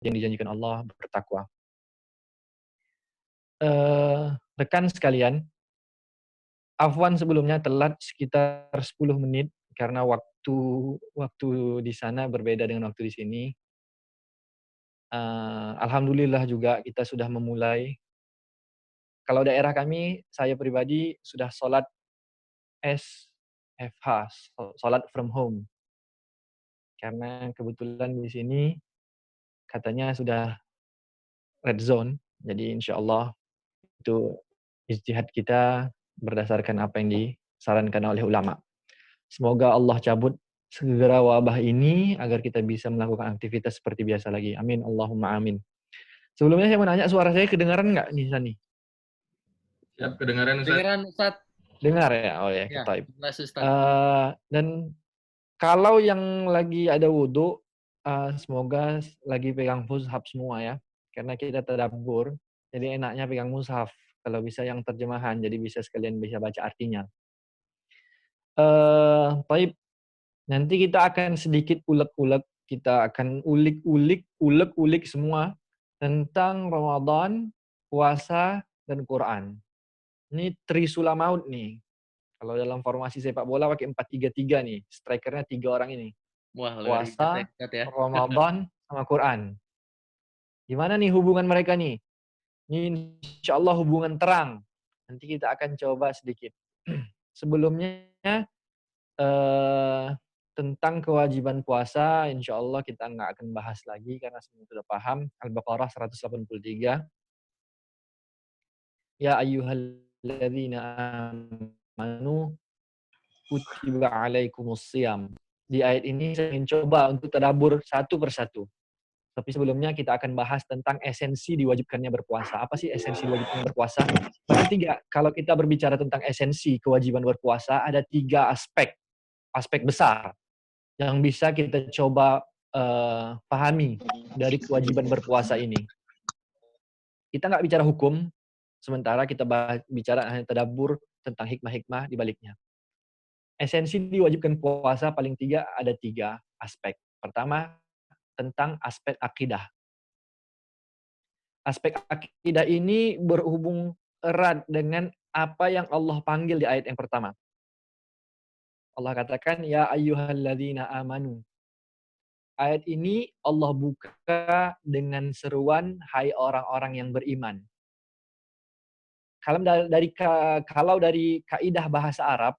yang dijanjikan Allah, bertakwa. Rekan sekalian, afwan sebelumnya telat sekitar 10 menit karena waktu waktu di sana berbeda dengan waktu di sini. Alhamdulillah juga kita sudah memulai. Kalau daerah kami, saya pribadi sudah sholat SFH, sholat from home. Karena kebetulan di sini katanya sudah red zone, jadi insya Allah itu ijtihad kita berdasarkan apa yang disarankan oleh ulama. Semoga Allah cabut segera wabah ini agar kita bisa melakukan aktivitas seperti biasa lagi. Amin. Allahumma amin. Sebelumnya saya mau nanya, suara saya kedengaran nggak nih, Sani? Siap, kedengaran Ustaz. Dengeran Ustaz. Dengar ya? Oh ya, Ya, taib. jelas Ustaz. Dan kalau yang lagi ada wudhu, semoga lagi pegang mushaf semua ya. Karena kita tadabbur, jadi enaknya pegang mushaf. Kalau bisa yang terjemahan, jadi bisa sekalian bisa baca artinya. Taib, nanti kita akan sedikit ulek-ulek, kita akan ulik-ulik semua tentang Ramadan, puasa, dan Quran. Ini Trisula Maut nih. Kalau dalam formasi sepak bola pakai 4-3-3 nih. Strikernya 3 orang ini. Wah, luar biasa Puasa, Ustaz ya. Ramadan, sama Quran. Gimana nih hubungan mereka nih? Ini insya Allah hubungan terang. Nanti kita akan coba sedikit. Sebelumnya, tentang kewajiban puasa, insya Allah kita nggak akan bahas lagi karena semua sudah paham. Al-Baqarah 183. Ya ayyuhalladzina amanu kutiba alaikumusiyam. Di ayat ini saya ingin coba untuk tadabbur satu persatu. Tapi sebelumnya kita akan bahas tentang esensi diwajibkannya berpuasa. Apa sih esensi diwajibkannya berpuasa? Ada 3. Kalau kita berbicara tentang esensi kewajiban berpuasa, ada 3 aspek besar yang bisa kita coba pahami dari kewajiban berpuasa ini. Kita nggak bicara hukum, sementara kita bicara hanya tadabbur tentang hikmah-hikmah di baliknya. Esensi diwajibkan puasa paling ada 3 aspek. Pertama, tentang aspek akidah. Aspek akidah ini berhubung erat dengan apa yang Allah panggil di ayat yang pertama. Allah katakan, Ya ayyuhalladzina amanu. Ayat ini Allah buka dengan seruan, hai orang-orang yang beriman. Kalau dari kaidah bahasa Arab,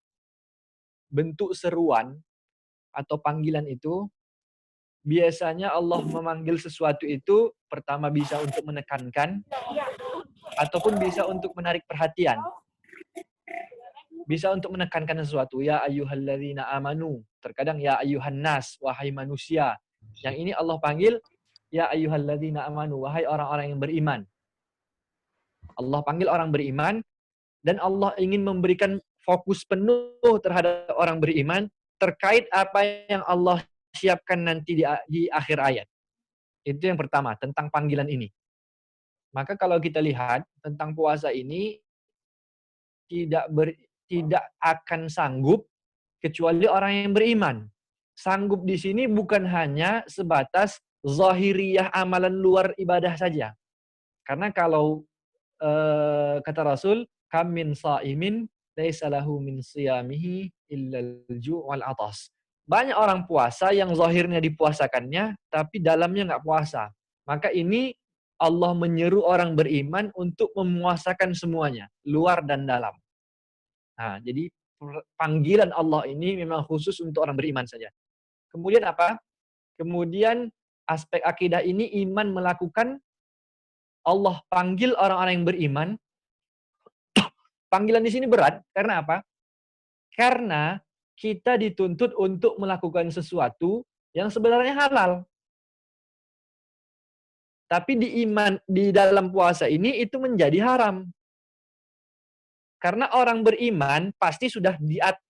bentuk seruan atau panggilan itu, biasanya Allah memanggil sesuatu itu, pertama bisa untuk menekankan, ataupun bisa untuk menarik perhatian. Bisa untuk menekankan sesuatu. Ya ayyuhalladzina amanu. Terkadang ya ayyuhan nas, wahai manusia. Yang ini Allah panggil, ya ayyuhalladzina amanu, wahai orang-orang yang beriman. Allah panggil orang beriman, dan Allah ingin memberikan fokus penuh terhadap orang beriman, terkait apa yang Allah siapkan nanti di akhir ayat. Itu yang pertama, tentang panggilan ini. Maka kalau kita lihat, tentang puasa ini, tidak akan sanggup kecuali orang yang beriman. Sanggup di sini bukan hanya sebatas zahiriyah amalan luar ibadah saja. Karena kalau kata Rasul, kam min sa'imin laisa lahu min siyamihi illal ju' wal atas. Banyak orang puasa yang zahirnya dipuasakannya, tapi dalamnya nggak puasa. Maka ini Allah menyeru orang beriman untuk memuasakan semuanya, luar dan dalam. Nah, jadi panggilan Allah ini memang khusus untuk orang beriman saja. Kemudian apa? Kemudian aspek akidah ini iman melakukan, Allah panggil orang-orang yang beriman. Panggilan di sini berat karena apa? Karena kita dituntut untuk melakukan sesuatu yang sebenarnya halal. Tapi di dalam puasa ini itu menjadi haram. Karena orang beriman pasti sudah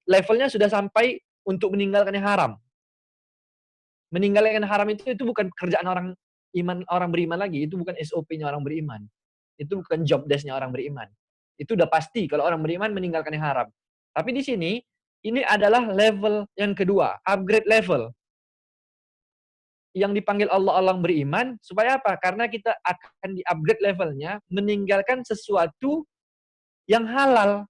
levelnya sudah sampai untuk meninggalkan yang haram. Meninggalkan haram itu bukan pekerjaan orang beriman lagi, itu bukan SOP-nya orang beriman. Itu bukan job desk-nya orang beriman. Itu udah pasti kalau orang beriman meninggalkan yang haram. Tapi di sini ini adalah level yang kedua, upgrade level. yang dipanggil Allah orang beriman, supaya apa? Karena kita akan di-upgrade levelnya, meninggalkan sesuatu yang halal.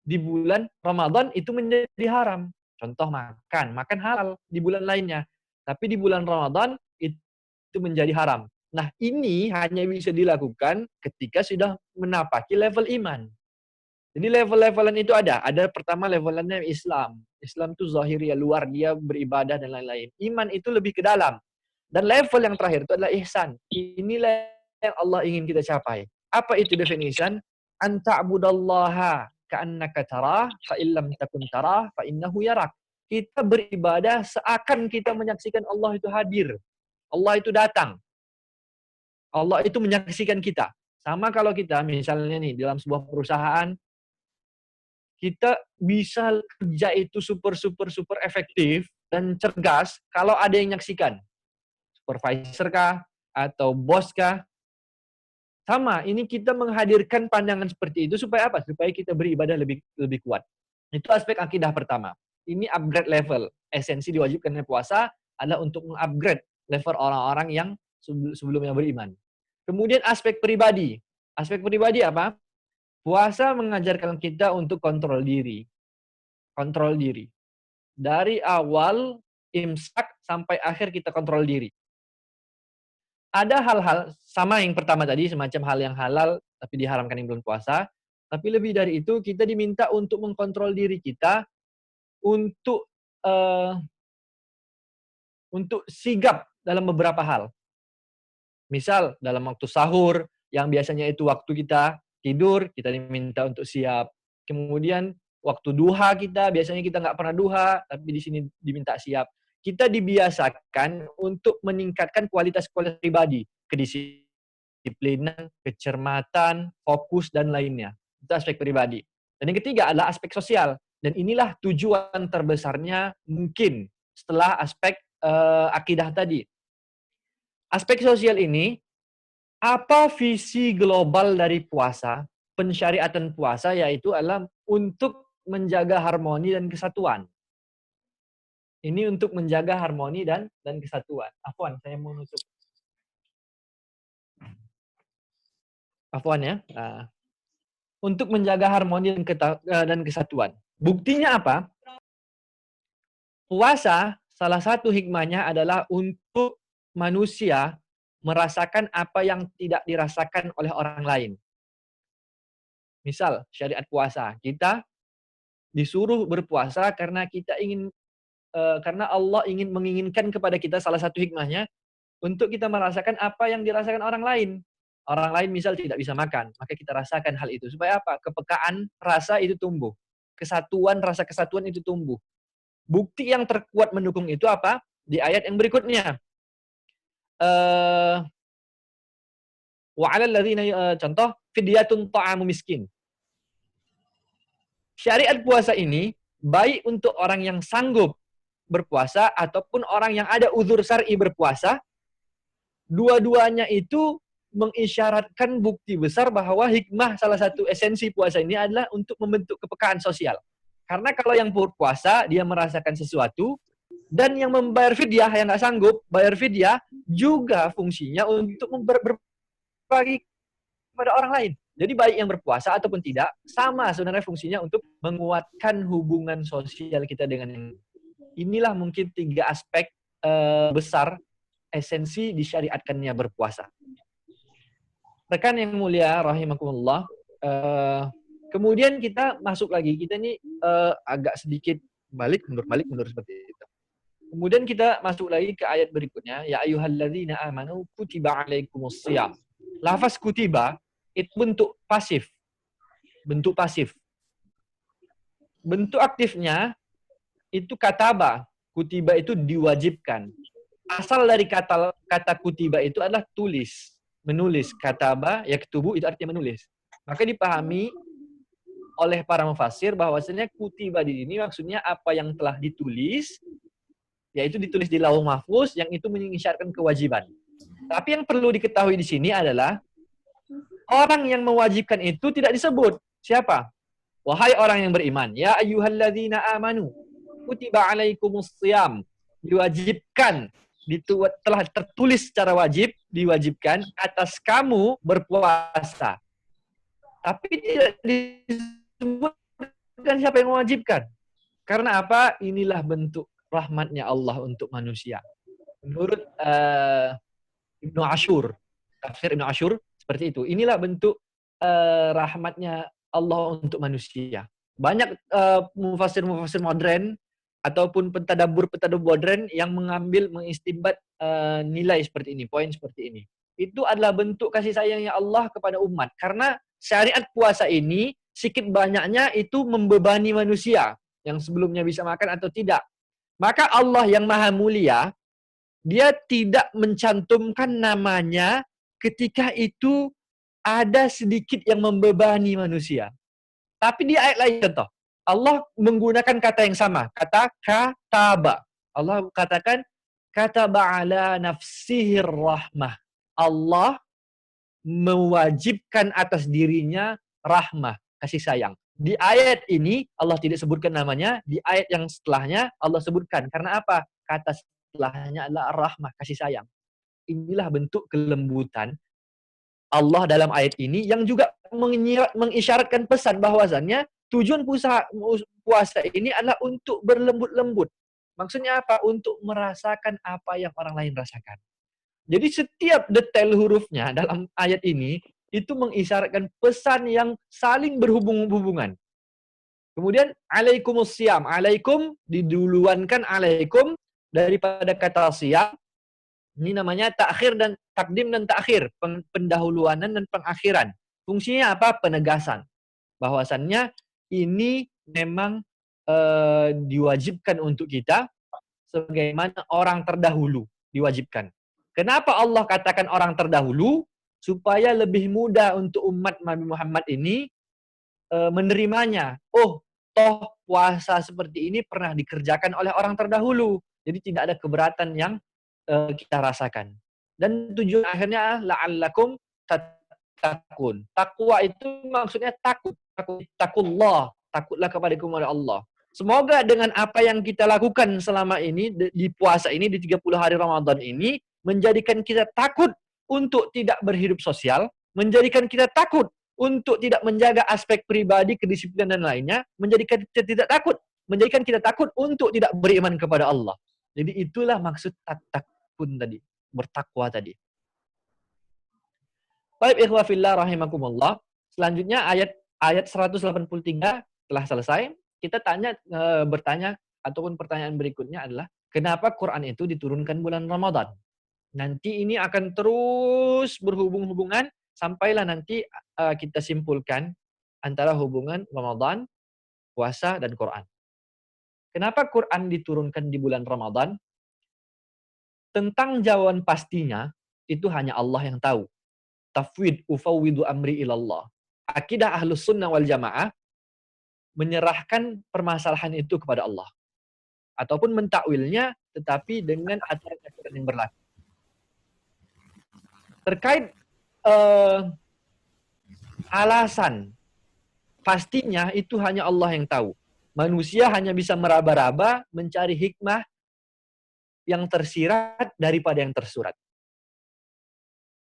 Di bulan Ramadan itu menjadi haram. Contoh makan halal di bulan lainnya. Tapi di bulan Ramadan itu menjadi haram. Nah, ini hanya bisa dilakukan ketika sudah menapaki level iman. Jadi level-levelan itu ada. Ada pertama levelannya Islam. Islam itu zahir ya, luar dia beribadah dan lain-lain. Iman itu lebih ke dalam. Dan level yang terakhir itu adalah ihsan. Inilah yang Allah ingin kita capai. Apa itu definition? Anta'budallaha ka'annaka tarah, fa illam takun tarah, fa innahu yarak. Kita beribadah seakan kita menyaksikan Allah itu hadir. Allah itu datang. Allah itu menyaksikan kita. Sama kalau kita misalnya nih dalam sebuah perusahaan, kita bisa kerja itu super efektif dan cergas kalau ada yang menyaksikan. Supervisor kah? Atau bos kah? Sama, ini kita menghadirkan pandangan seperti itu supaya apa? Supaya kita beribadah lebih kuat. Itu aspek akidah pertama. Ini upgrade level. Esensi diwajibkannya puasa adalah untuk mengupgrade level orang-orang yang sebelumnya beriman. Kemudian aspek pribadi. Aspek pribadi apa? Puasa mengajarkan kita untuk kontrol diri. Kontrol diri. Dari awal imsak sampai akhir kita kontrol diri. Ada hal-hal sama yang pertama tadi, semacam hal yang halal tapi diharamkan yang belum puasa. Tapi lebih dari itu, kita diminta untuk mengkontrol diri kita untuk sigap dalam beberapa hal. Misal dalam waktu sahur, yang biasanya itu waktu kita tidur, kita diminta untuk siap. Kemudian waktu duha kita, biasanya kita nggak pernah duha, tapi di sini diminta siap. Kita dibiasakan untuk meningkatkan kualitas-kualitas pribadi, kedisiplinan, kecermatan, fokus, dan lainnya. Itu aspek pribadi. Dan yang ketiga adalah aspek sosial. Dan inilah tujuan terbesarnya mungkin setelah aspek akidah tadi. Aspek sosial ini, apa visi global dari puasa, pensyariatan puasa, yaitu adalah untuk menjaga harmoni dan kesatuan. Ini untuk menjaga harmoni dan kesatuan. Afwan, saya mau nutup. Afwan ya. Nah, untuk menjaga harmoni dan kesatuan. Buktinya apa? Puasa, salah satu hikmahnya adalah untuk manusia merasakan apa yang tidak dirasakan oleh orang lain. Misal, syariat puasa. Kita disuruh berpuasa karena kita ingin karena Allah menginginkan kepada kita, salah satu hikmahnya untuk kita merasakan apa yang dirasakan orang lain. Orang lain misal tidak bisa makan, maka kita rasakan hal itu. Supaya apa? Kepekaan rasa itu tumbuh. Kesatuan, rasa kesatuan itu tumbuh. Bukti yang terkuat mendukung itu apa? Di ayat yang berikutnya. Wa 'alal ladzina contoh fidyatun ta'amu miskin. Syariat puasa ini baik untuk orang yang sanggup berpuasa ataupun orang yang ada uzur syar'i berpuasa. Dua-duanya itu mengisyaratkan bukti besar bahwa hikmah salah satu esensi puasa ini adalah untuk membentuk kepekaan sosial. Karena kalau yang berpuasa dia merasakan sesuatu, dan yang membayar fidyah yang nggak sanggup bayar fidyah juga fungsinya untuk berbagi kepada orang lain. Jadi baik yang berpuasa ataupun tidak, sama sebenarnya fungsinya untuk menguatkan hubungan sosial kita dengan yang. Inilah mungkin 3 aspek besar esensi disyariatkannya berpuasa. Rekan yang mulia rahimakumullah, kemudian kita masuk lagi, kita ini agak sedikit balik mundur seperti itu. Kemudian kita masuk lagi ke ayat berikutnya, ya ayyuhalladzina amanu kutiba alaikumusshiyam. Lafaz kutiba itu bentuk pasif. Bentuk pasif. Bentuk aktifnya itu kataba. Kutiba itu diwajibkan. Asal dari kata kutiba itu adalah tulis, menulis. Kataba, yaktubu itu artinya menulis. Maka dipahami oleh para mufassir bahwasanya kutiba di sini maksudnya apa yang telah ditulis, yaitu ditulis di lauh mahfuz, yang itu mengisyaratkan kewajiban. Tapi yang perlu diketahui di sini adalah orang yang mewajibkan itu tidak disebut. Siapa? Wahai orang yang beriman, ya ayyuhalladzina amanu kutiba alaikumusshiyam, diwajibkan telah tertulis secara wajib, diwajibkan atas kamu berpuasa. Tapi tidak disebutkan siapa yang mewajibkan. Karena apa? Inilah bentuk rahmatnya Allah untuk manusia. Menurut Ibnu Ashur, tafsir Ibnu Ashur seperti itu. Inilah bentuk rahmatnya Allah untuk manusia. Banyak mufassir-mufassir modern ataupun pentadabbur-pentadabbur modern yang mengistimbat nilai seperti ini, poin seperti ini. Itu adalah bentuk kasih sayangnya Allah kepada umat. Karena syariat puasa ini sedikit banyaknya itu membebani manusia yang sebelumnya bisa makan atau tidak. Maka Allah yang maha mulia, dia tidak mencantumkan namanya ketika itu ada sedikit yang membebani manusia. Tapi di ayat lain contoh, Allah menggunakan kata yang sama, kata kataba. Allah katakan kataba ala nafsihir rahmah. Allah mewajibkan atas dirinya rahmah, kasih sayang. Di ayat ini Allah tidak sebutkan namanya, di ayat yang setelahnya Allah sebutkan. Karena apa? Kata setelahnya adalah rahmah, kasih sayang. Inilah bentuk kelembutan Allah dalam ayat ini yang juga mengisyaratkan pesan bahwasannya tujuan puasa ini adalah untuk berlembut-lembut. Maksudnya apa? Untuk merasakan apa yang orang lain rasakan. Jadi setiap detail hurufnya dalam ayat ini itu mengisyaratkan pesan yang saling berhubungan. Kemudian alaikumusiyam, alaikum diduluankan alaikum daripada kata siyam. Ini namanya takhir dan takdim dan takhir, pendahuluanan dan pengakhiran. Fungsinya apa? Penegasan. Bahwasannya ini memang diwajibkan untuk kita sebagaimana orang terdahulu diwajibkan. Kenapa Allah katakan orang terdahulu? Supaya lebih mudah untuk umat Nabi Muhammad ini menerimanya. Oh, toh puasa seperti ini pernah dikerjakan oleh orang terdahulu. Jadi tidak ada keberatan yang kita rasakan. Dan tujuan akhirnya la'allakum tattaqun. Takwa itu maksudnya takut. Takullah. Takutlah kepada Allah. Semoga dengan apa yang kita lakukan selama ini, di puasa ini, di 30 hari Ramadan ini, menjadikan kita takut untuk tidak berhidup sosial, menjadikan kita takut untuk tidak menjaga aspek pribadi, kedisiplinan dan lainnya, menjadikan kita tidak takut, menjadikan kita takut untuk tidak beriman kepada Allah. Jadi itulah maksud tattaqun tadi, bertakwa tadi. Baik ikhwah fillah rahimakumullah. Selanjutnya ayat 183 telah selesai. Kita bertanya ataupun pertanyaan berikutnya adalah kenapa Quran itu diturunkan bulan Ramadan? Nanti ini akan terus berhubungan sampailah nanti kita simpulkan antara hubungan Ramadan, puasa, dan Quran. Kenapa Quran diturunkan di bulan Ramadan? Tentang jawaban pastinya, itu hanya Allah yang tahu. Tafwid ufawwidu amri ilallah. Akidah ahlus sunnah wal jamaah menyerahkan permasalahan itu kepada Allah. Ataupun mentakwilnya tetapi dengan aturan-aturan yang berlaku. Terkait alasan pastinya itu hanya Allah yang tahu. Manusia hanya bisa meraba-raba mencari hikmah yang tersirat daripada yang tersurat.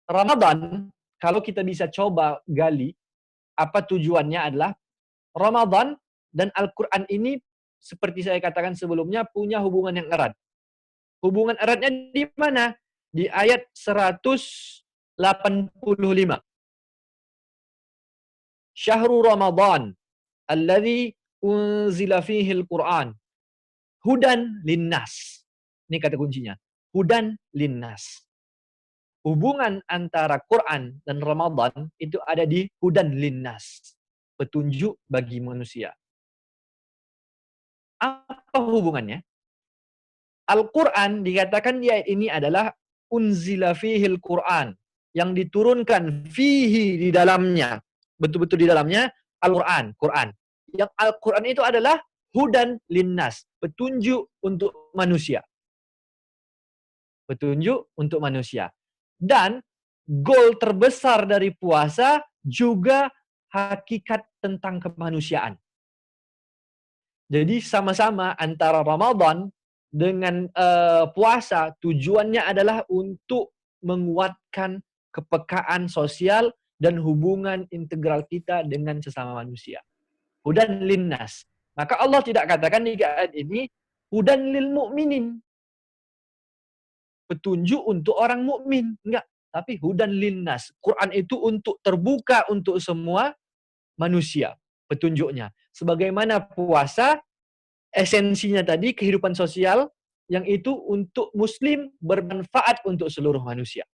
Ramadan, kalau kita bisa coba gali, apa tujuannya adalah Ramadan dan Al-Quran ini seperti saya katakan sebelumnya punya hubungan yang erat. Hubungan eratnya di mana? Di ayat 185. Syahrul Ramadan alladzi unzila fihi al-Qur'an hudan linnas. Ini kata kuncinya. Hudan linnas. Hubungan antara Quran dan Ramadan itu ada di hudan linnas. Petunjuk bagi manusia. Apa hubungannya? Al-Quran dikatakan di ayat ini adalah unzila fihil Quran. Yang diturunkan fihi di dalamnya. Betul-betul di dalamnya Al-Quran. Quran. Yang Al-Quran itu adalah hudan linnas. Petunjuk untuk manusia. Petunjuk untuk manusia. Dan goal terbesar dari puasa juga hakikat tentang kemanusiaan. Jadi sama-sama antara Ramadan dengan puasa tujuannya adalah untuk menguatkan kepekaan sosial dan hubungan integral kita dengan sesama manusia. Hudan linnas. Maka Allah tidak katakan di ayat ini hudan lil mu'minin. Petunjuk untuk orang mukmin, enggak, tapi hudan linnas. Quran itu untuk terbuka untuk semua manusia petunjuknya. Sebagaimana puasa esensinya tadi kehidupan sosial yang itu untuk muslim bermanfaat untuk seluruh manusia.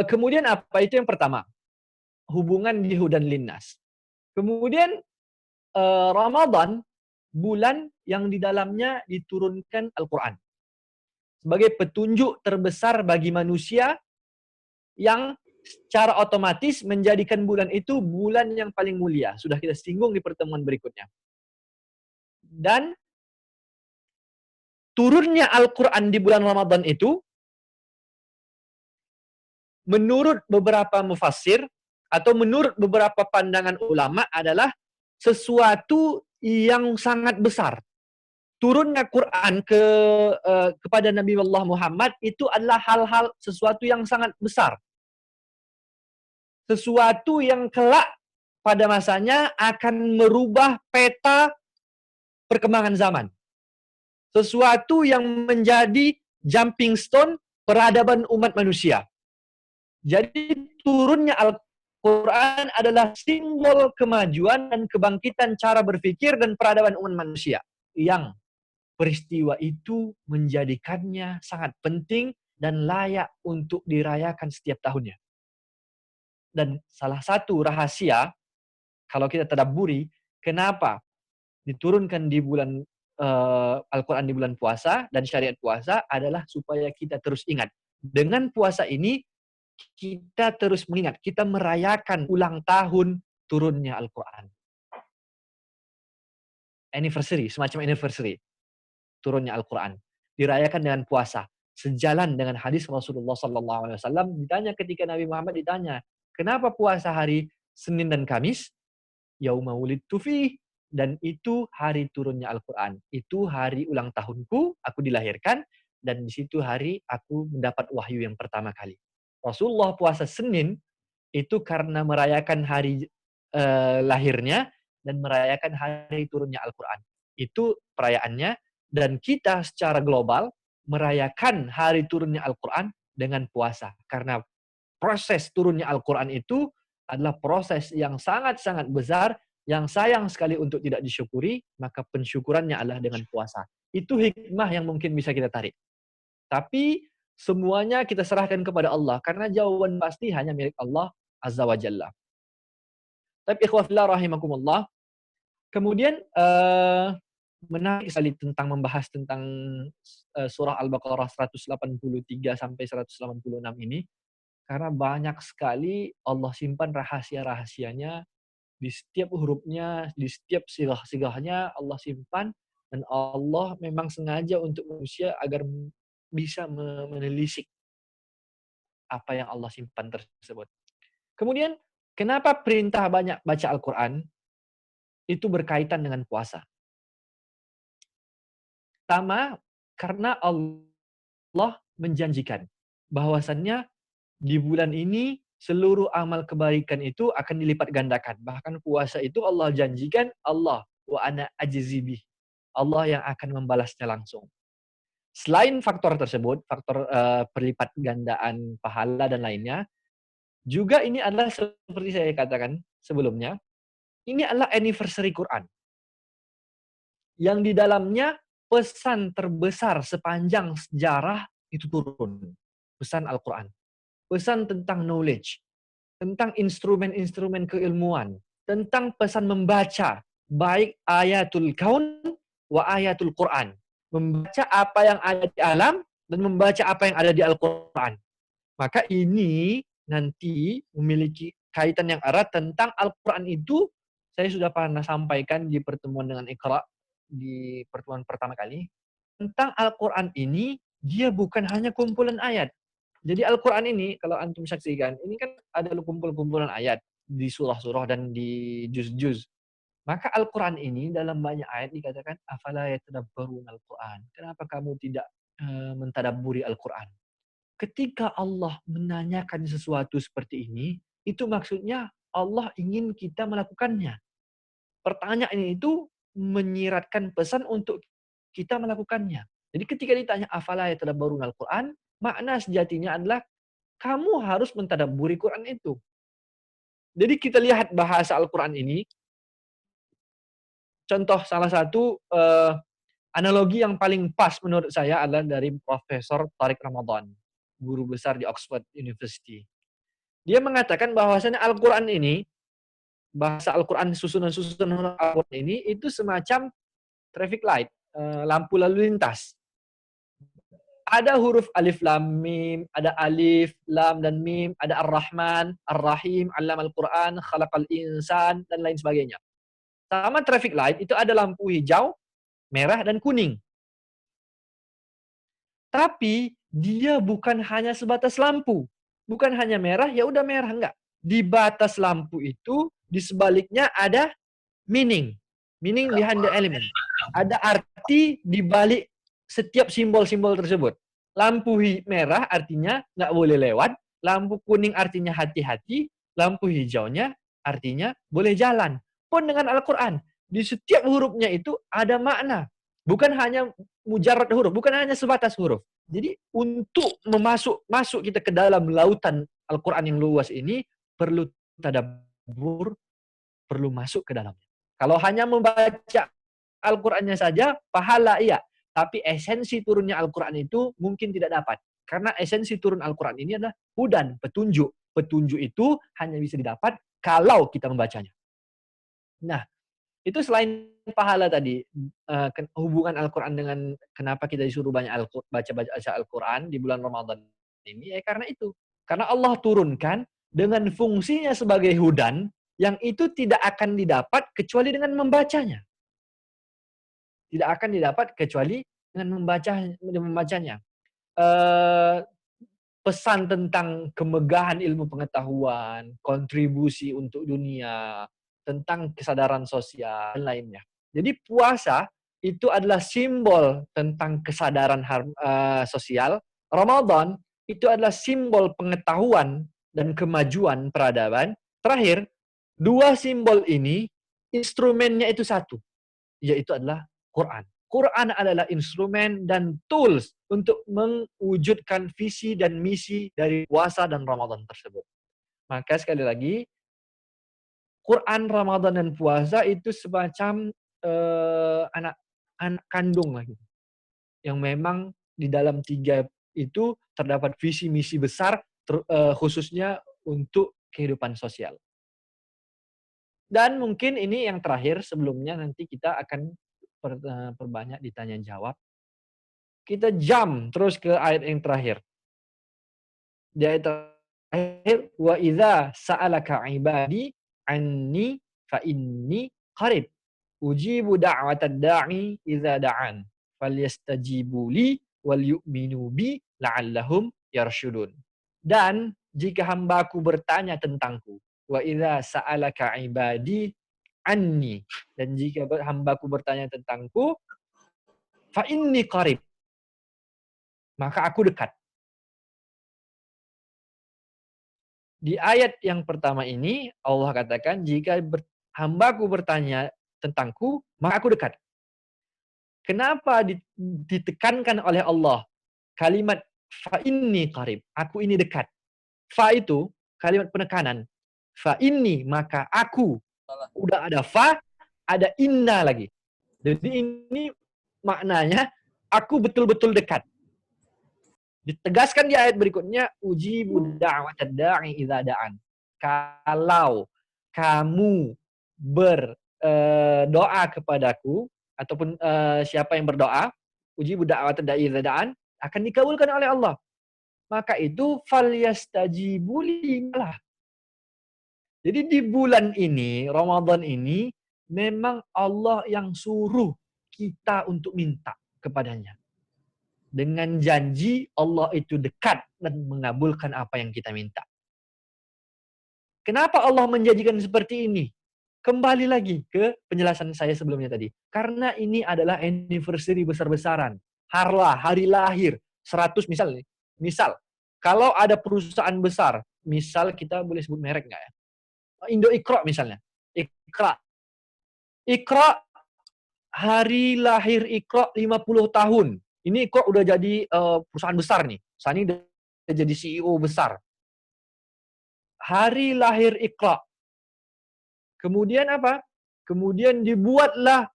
Kemudian apa itu yang pertama? Hubungan di hudan linnas. Kemudian Ramadan bulan yang di dalamnya diturunkan Al-Qur'an sebagai petunjuk terbesar bagi manusia yang secara otomatis menjadikan bulan itu bulan yang paling mulia. Sudah kita singgung di pertemuan berikutnya. Dan turunnya Al-Quran di bulan Ramadan itu, menurut beberapa mufassir, atau menurut beberapa pandangan ulama adalah sesuatu yang sangat besar. Turunnya Quran kepada Nabi Allah Muhammad itu adalah hal-hal sesuatu yang sangat besar. Sesuatu yang kelak pada masanya akan merubah peta perkembangan zaman. Sesuatu yang menjadi jumping stone peradaban umat manusia. Jadi turunnya Al-Quran adalah simbol kemajuan dan kebangkitan cara berpikir dan peradaban umat manusia. Yang peristiwa itu menjadikannya sangat penting dan layak untuk dirayakan setiap tahunnya. Dan salah satu rahasia, kalau kita tadabburi, kenapa diturunkan di bulan Al-Quran di bulan puasa dan syariat puasa adalah supaya kita terus ingat. Dengan puasa ini, kita terus mengingat, kita merayakan ulang tahun turunnya Al-Quran. Anniversary, semacam anniversary turunnya Al-Quran. Dirayakan dengan puasa. Sejalan dengan hadis Rasulullah SAW, ditanya ketika Nabi Muhammad ditanya, kenapa puasa hari Senin dan Kamis? Yauma wulidtu fih. Dan itu hari turunnya Al-Quran. Itu hari ulang tahunku, aku dilahirkan, dan di situ hari aku mendapat wahyu yang pertama kali. Rasulullah puasa Senin itu karena merayakan hari lahirnya dan merayakan hari turunnya Al-Quran. Itu perayaannya, dan kita secara global merayakan hari turunnya Al-Quran dengan puasa. Karena proses turunnya Al-Quran itu adalah proses yang sangat-sangat besar, yang sayang sekali untuk tidak disyukuri, maka pensyukurannya adalah dengan puasa. Itu hikmah yang mungkin bisa kita tarik. Tapi semuanya kita serahkan kepada Allah, karena jawaban pasti hanya milik Allah Azza wa Jalla. Tapi ikhwafillah rahimakumullah, kemudian menarik sekali tentang membahas tentang surah Al-Baqarah 183 sampai 186 ini, karena banyak sekali Allah simpan rahasia-rahasianya di setiap hurufnya, di setiap sigah-sigahnya Allah simpan, dan Allah memang sengaja untuk manusia agar bisa menelisik apa yang Allah simpan tersebut. Kemudian, kenapa perintah banyak baca Al-Quran itu berkaitan dengan puasa? Pertama, karena Allah menjanjikan bahwasannya di bulan ini seluruh amal kebaikan itu akan dilipat gandakan. Bahkan puasa itu Allah janjikan, Allah wa ana ajzi bih. Allah yang akan membalasnya langsung. Selain faktor tersebut, faktor perlipat gandaan pahala dan lainnya, juga ini adalah seperti saya katakan sebelumnya, ini adalah anniversary Quran. Yang di dalamnya pesan terbesar sepanjang sejarah itu turun. Pesan Al-Quran. Pesan tentang knowledge, tentang instrumen-instrumen keilmuan, tentang pesan membaca, baik ayatul kaun wa ayatul Quran. Membaca apa yang ada di alam dan membaca apa yang ada di Al-Quran. Maka ini nanti memiliki kaitan yang erat tentang Al-Quran itu. Saya sudah pernah sampaikan di pertemuan dengan Iqra, di pertemuan pertama kali. Tentang Al-Quran ini, dia bukan hanya kumpulan ayat. Jadi Al-Quran ini, kalau antum saksikan, ini kan ada kumpulan ayat di surah-surah dan di juz-juz. Maka Al-Quran ini dalam banyak ayat dikatakan, afala yatadabbaruna Al-Quran. Kenapa kamu tidak mentadabburi Al-Quran? Ketika Allah menanyakan sesuatu seperti ini, itu maksudnya Allah ingin kita melakukannya. Pertanyaan itu menyiratkan pesan untuk kita melakukannya. Jadi ketika ditanya afala yatadabbaruna Al-Quran, makna sejatinya adalah kamu harus mentadabburi Quran itu. Jadi kita lihat bahasa Al-Quran ini, contoh salah satu analogi yang paling pas menurut saya adalah dari Profesor Tariq Ramadan, guru besar di Oxford University. Dia mengatakan bahwasanya Al-Quran ini, bahasa Al-Quran, susunan-susunan Al-Quran ini itu semacam traffic light, lampu lalu lintas. Ada huruf alif lam mim, ada alif, lam dan mim, ada Ar-Rahman, Ar-Rahim, Allama Al-Quran, Khalaqal Insan dan lain sebagainya. Sama traffic light itu ada lampu hijau, merah dan kuning. Tapi dia bukan hanya sebatas lampu. Bukan hanya merah, ya udah merah, enggak. Di batas lampu itu, di sebaliknya ada meaning. Meaning behind the element. Ada arti di balik setiap simbol-simbol tersebut. Lampu merah artinya nggak boleh lewat, lampu kuning artinya hati-hati, lampu hijaunya artinya boleh jalan. Pun dengan Al-Quran, di setiap hurufnya itu ada makna. Bukan hanya mujarrad huruf, bukan hanya sebatas huruf. Jadi untuk masuk kita ke dalam lautan Al-Quran yang luas ini, perlu tadabbur, perlu masuk ke dalamnya. Kalau hanya membaca Al-Qurannya saja, pahala iya. Tapi esensi turunnya Al-Quran itu mungkin tidak dapat. Karena esensi turun Al-Quran ini adalah hudan, petunjuk. Petunjuk itu hanya bisa didapat kalau kita membacanya. Nah, itu selain pahala tadi, hubungan Al-Quran dengan kenapa kita disuruh banyak baca Al-Quran di bulan Ramadan ini, ya karena itu. Karena Allah turunkan dengan fungsinya sebagai hudan, yang itu tidak akan didapat kecuali dengan membacanya. Tidak akan didapat kecuali dengan membacanya. Eh, Pesan tentang kemegahan ilmu pengetahuan, kontribusi untuk dunia, tentang kesadaran sosial, dan lainnya. Jadi puasa itu adalah simbol tentang kesadaran sosial. Ramadan itu adalah simbol pengetahuan dan kemajuan peradaban. Terakhir, dua simbol ini, instrumennya itu satu, yaitu adalah Quran. Quran adalah instrumen dan tools untuk mewujudkan visi dan misi dari puasa dan Ramadan tersebut. Maka sekali lagi, Quran, Ramadan, dan puasa itu semacam anak kandung lagi. Yang memang di dalam tiga itu terdapat visi misi besar, khususnya untuk kehidupan sosial. Dan mungkin ini yang terakhir, sebelumnya nanti kita akan perbanyak ditanya jawab. Kita jump terus ke ayat yang terakhir. Di ayat terakhir, wa idza sa'alaka ibadi anni fa inni qarib ujibu da'watad da'i idza da'an falyastajibu li wal yu'minu bi la'allahum yarshudun. Dan jika hambaku bertanya tentangku, wa idza sa'alaka ibadi anni, dan jika hambaku bertanya tentangku, fa inni qarib, maka aku dekat. Di ayat yang pertama ini, Allah katakan, jika hambaku bertanya tentangku, maka aku dekat. Kenapa ditekankan oleh Allah kalimat fa inni qarib, aku ini dekat. Fa itu kalimat penekanan. Fa inni, maka aku. Udah ada fa, ada inna lagi. Jadi ini maknanya aku betul-betul dekat. Ditegaskan di ayat berikutnya, ujibu da'watad da'i idza da'an. Kalau kamu berdoa kepadaku, ataupun siapa yang berdoa, ujibu da'watad da'i idza da'an, akan dikabulkan oleh Allah. Maka itu falyastajibu li lah. Jadi di bulan ini, Ramadan ini, memang Allah yang suruh kita untuk minta kepadanya. Dengan janji Allah itu dekat dan mengabulkan apa yang kita minta. Kenapa Allah menjanjikan seperti ini? Kembali lagi ke penjelasan saya sebelumnya tadi. Karena ini adalah anniversary besar-besaran. Harlah, hari lahir. 100 misal nih. Misal, kalau ada perusahaan besar, misal kita boleh sebut merek nggak ya? Indo Iqra misalnya. Iqra. Iqra, hari lahir Iqra 50 tahun. Ini Iqra udah jadi perusahaan besar nih. Sani udah jadi CEO besar. Hari lahir Iqra. Kemudian apa? Kemudian dibuatlah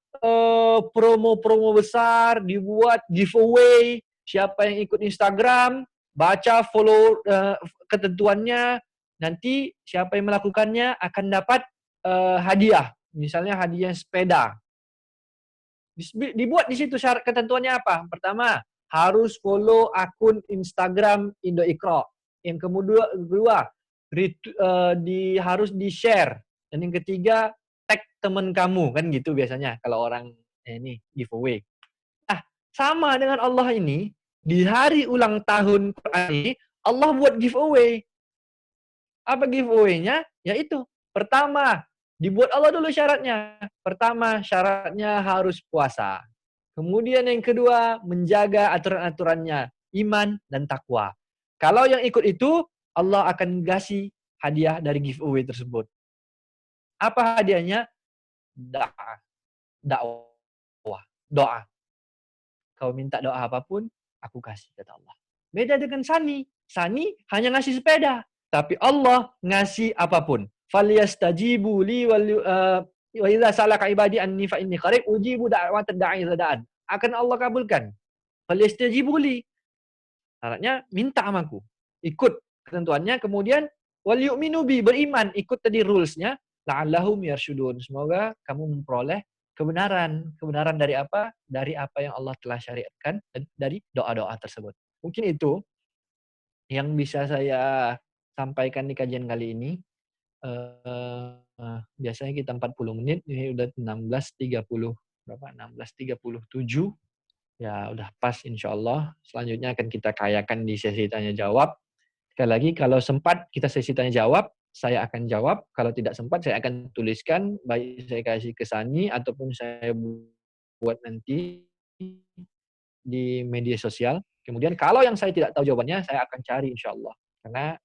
promo-promo besar, dibuat giveaway, siapa yang ikut Instagram, baca follow ketentuannya, nanti siapa yang melakukannya akan dapat hadiah. Misalnya hadiah sepeda. Dibuat di situ syarat ketentuannya apa? Pertama, harus follow akun Instagram Indo Iqra. Yang kedua harus di-share. Dan yang ketiga, tag teman kamu. Kan gitu biasanya kalau orang ini giveaway. Ah, sama dengan Allah ini, di hari ulang tahun Quran ini, Allah buat giveaway. Apa giveaway-nya? Yaitu, pertama, dibuat Allah dulu syaratnya. Pertama, syaratnya harus puasa. Kemudian yang kedua, menjaga aturan-aturannya, iman dan takwa. Kalau yang ikut itu, Allah akan kasih hadiah dari giveaway tersebut. Apa hadiahnya? Dakwah, doa. Kau minta doa apapun, aku kasih, kata Allah. Beda dengan Sani. Sani hanya ngasih sepeda. Tapi Allah ngasih apapun. Falyastajibu li wa idza salaka ibadi anni fa inni qarib ujibu da'watad da'i idza da'an. Akan Allah kabulkan. Falyastajibu li. Syaratnya minta amaku. Ikut ketentuannya, kemudian wal yu'minu bi, beriman, ikut tadi rules-nya, la'allahum yarsyudun. Semoga kamu memperoleh kebenaran dari apa? Dari apa yang Allah telah syariatkan dari doa-doa tersebut. Mungkin itu yang bisa saya sampaikan di kajian kali ini. Biasanya kita 40 menit, ini udah 16.30 berapa? 16.37. Ya udah pas insya Allah. Selanjutnya akan kita kayakan di sesi tanya jawab. Sekali lagi kalau sempat kita sesi tanya jawab, saya akan jawab. Kalau tidak sempat saya akan tuliskan, baik saya kasih ke Sani ataupun saya buat nanti di media sosial. Kemudian kalau yang saya tidak tahu jawabannya, saya akan cari insya Allah. Karena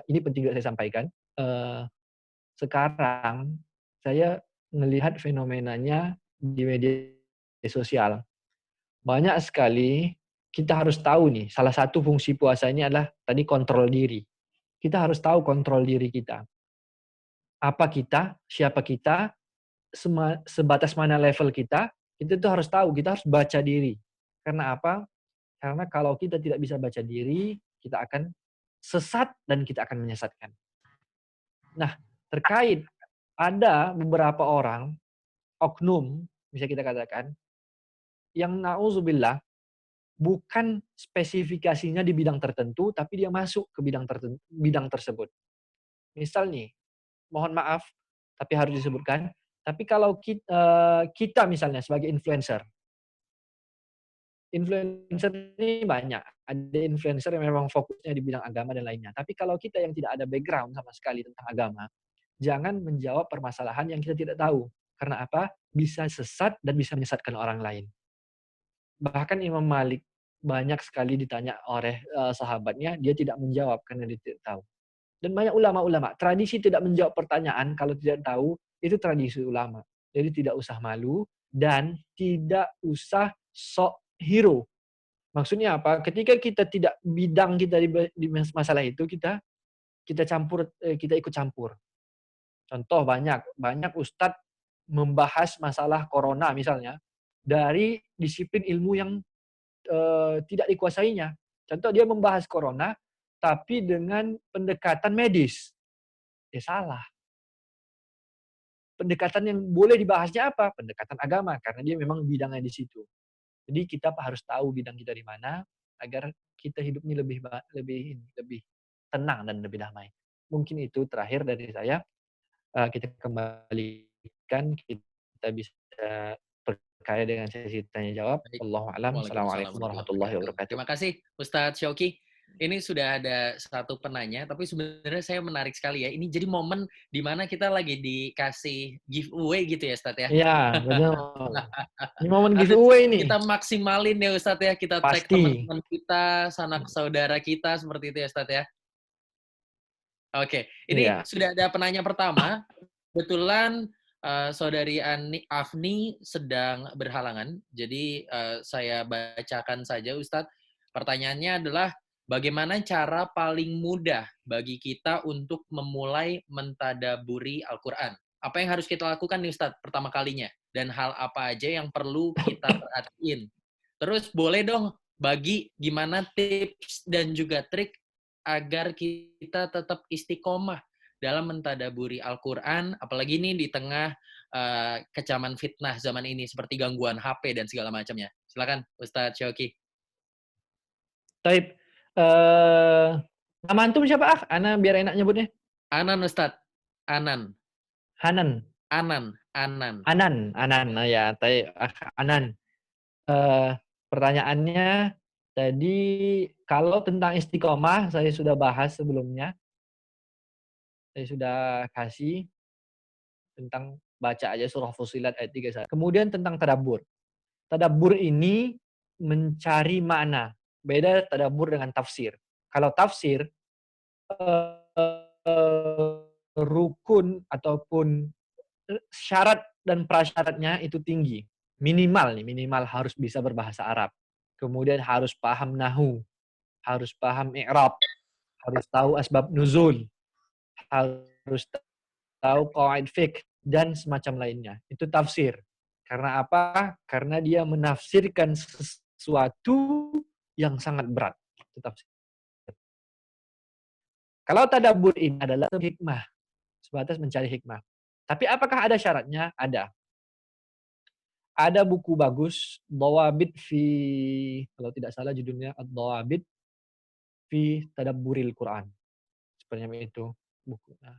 ini penting juga saya sampaikan. Sekarang saya melihat fenomenanya di media sosial. Banyak sekali kita harus tahu nih, salah satu fungsi puasa ini adalah tadi kontrol diri. Kita harus tahu kontrol diri kita. Apa kita, siapa kita, sebatas mana level kita itu harus tahu, kita harus baca diri. Karena apa? Karena kalau kita tidak bisa baca diri, kita akan sesat dan kita akan menyesatkan. Nah, terkait ada beberapa orang, oknum, bisa kita katakan, yang na'udzubillah, bukan spesifikasinya di bidang tertentu, tapi dia masuk ke bidang tersebut. Misal nih, mohon maaf, tapi harus disebutkan, tapi kalau kita misalnya sebagai influencer ini banyak. Ada influencer yang memang fokusnya di bidang agama dan lainnya. Tapi kalau kita yang tidak ada background sama sekali tentang agama, jangan menjawab permasalahan yang kita tidak tahu. Karena apa? Bisa sesat dan bisa menyesatkan orang lain. Bahkan Imam Malik banyak sekali ditanya oleh sahabatnya, dia tidak menjawab karena dia tidak tahu. Dan banyak ulama-ulama, tradisi tidak menjawab pertanyaan kalau tidak tahu, itu tradisi ulama. Jadi tidak usah malu dan tidak usah sok hero. Maksudnya apa? Ketika kita tidak bidang kita di masalah itu, kita ikut campur. Contoh banyak ustadz membahas masalah corona misalnya dari disiplin ilmu yang tidak dikuasainya. Contoh dia membahas corona tapi dengan pendekatan medis. Ya salah. Pendekatan yang boleh dibahasnya apa? Pendekatan agama karena dia memang bidangnya di situ. Jadi kita harus tahu bidang kita di mana agar kita hidupnya lebih tenang dan lebih damai. Mungkin itu terakhir dari saya. Kita kembalikan, kita bisa berkaya dengan sesi tanya jawab. Baik. Wallahu a'lam. Waalaikumsalam Assalamualaikum warahmatullahi warahmatullahi wabarakatuh. wabarakatuh. Terima kasih Ustadz Syauqi. ini sudah ada satu penanya, tapi sebenarnya saya menarik sekali ya. Ini jadi momen di mana kita lagi dikasih giveaway gitu ya, Ustadz ya. Iya, benar. Ini momen Harus giveaway nih. kita maksimalin ya Ustadz ya. Kita tag Pasti. teman-teman kita, sanak saudara kita, seperti itu ya Ustadz ya. Oke, ini Iya. sudah ada penanya pertama. Kebetulan saudari Afni sedang berhalangan, jadi saya bacakan saja Ustadz. Pertanyaannya adalah, bagaimana cara paling mudah bagi kita untuk memulai mentadaburi Al-Quran? Apa yang harus kita lakukan nih Ustadz pertama kalinya? Dan hal apa aja yang perlu kita perhatiin? Terus boleh dong bagi gimana tips dan juga trik agar kita tetap istiqomah dalam mentadaburi Al-Quran, apalagi ini di tengah kecaman fitnah zaman ini, seperti gangguan HP dan segala macamnya. Silakan, Ustadz Syauki. Taib. Nama antum siapa, ah? Ana biar enak nyebutnya. Anan, Ustadz. Anan. Hanan. Anan. Anan. Nah, ya, Taib. Anan. Pertanyaannya tadi, kalau tentang istiqomah, saya sudah bahas sebelumnya. Saya sudah kasih tentang baca aja surah Fussilat ayat 31. Kemudian tentang tadabbur. Tadabbur ini mencari makna. Beda tadabbur dengan tafsir. Kalau tafsir, rukun ataupun syarat dan prasyaratnya itu tinggi. Minimal harus bisa berbahasa Arab. Kemudian harus paham nahu, harus paham i'rab, harus tahu asbab nuzul, harus tahu qawaid fiqh, dan semacam lainnya. Itu tafsir. Karena apa? Karena dia menafsirkan sesuatu yang sangat berat. Itu tafsir. Kalau tadabbur ini adalah hikmah, sebatas mencari hikmah. Tapi apakah ada syaratnya? Ada. Ada buku bagus, Dawabit fi, kalau tidak salah judulnya Ad-Dawabit fi Tadabburil Quran. Sepertinya itu bukunya.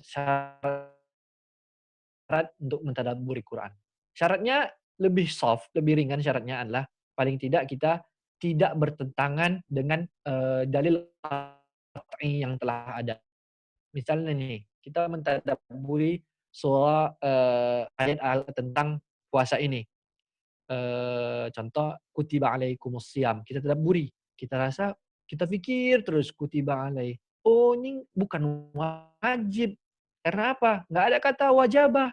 Syarat untuk mentadabburi Quran. Syaratnya lebih soft, lebih ringan syaratnya adalah paling tidak kita tidak bertentangan dengan dalil yang telah ada. Misalnya nih, kita mentadabburi surah ayat tentang puasa ini. Contoh kutiba alaikumusiyam, kita tadabburi, kita rasa, kita pikir terus kutiba alai. Oh, ini bukan wajib. Karena apa? Nggak ada kata wajabah.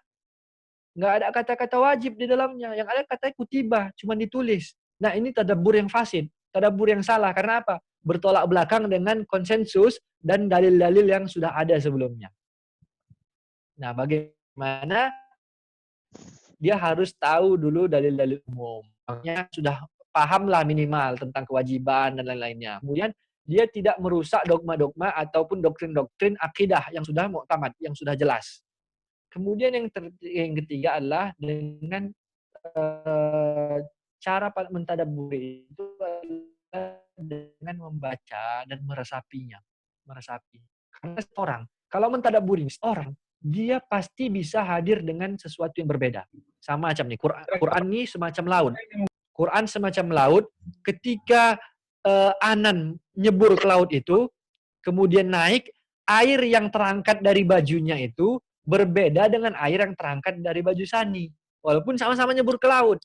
Nggak ada kata-kata wajib di dalamnya. Yang ada kata kutiba, cuma ditulis. Nah, ini tadabbur yang fasid, tadabbur yang salah. Karena apa? Bertolak belakang dengan konsensus dan dalil-dalil yang sudah ada sebelumnya. Nah, bagaimana? Dia harus tahu dulu dalil-dalil umum. Makanya sudah pahamlah minimal tentang kewajiban dan lain-lainnya. Kemudian dia tidak merusak dogma-dogma ataupun doktrin-doktrin akidah yang sudah muktamad, yang sudah jelas. Kemudian yang ketiga adalah dengan cara mentadabburi itu adalah dengan membaca dan meresapinya. Meresapi. Karena orang, kalau mentadabburi orang, dia pasti bisa hadir dengan sesuatu yang berbeda. Sama macam nih, Quran ini semacam laut. Quran semacam laut, ketika Anan nyebur ke laut itu, kemudian naik, air yang terangkat dari bajunya itu berbeda dengan air yang terangkat dari baju Sani. Walaupun sama-sama nyebur ke laut.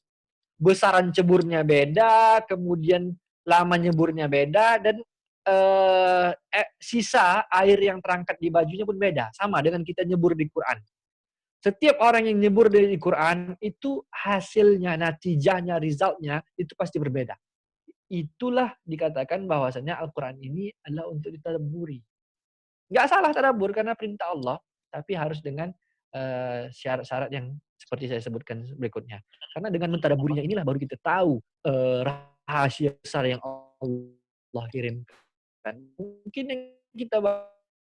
Besaran ceburnya beda, kemudian lama nyeburnya beda, dan sisa air yang terangkat di bajunya pun beda. Sama dengan kita nyebur di Quran. Setiap orang yang nyebur dari Quran, itu hasilnya, natijahnya, resultnya, itu pasti berbeda. Itulah dikatakan bahwasanya Al-Quran ini adalah untuk ditadabburi. Nggak salah tadabbur karena perintah Allah, tapi harus dengan syarat-syarat yang seperti saya sebutkan berikutnya. Karena dengan mentadabburinya inilah baru kita tahu rahasia besar yang Allah kirimkan. Mungkin yang kita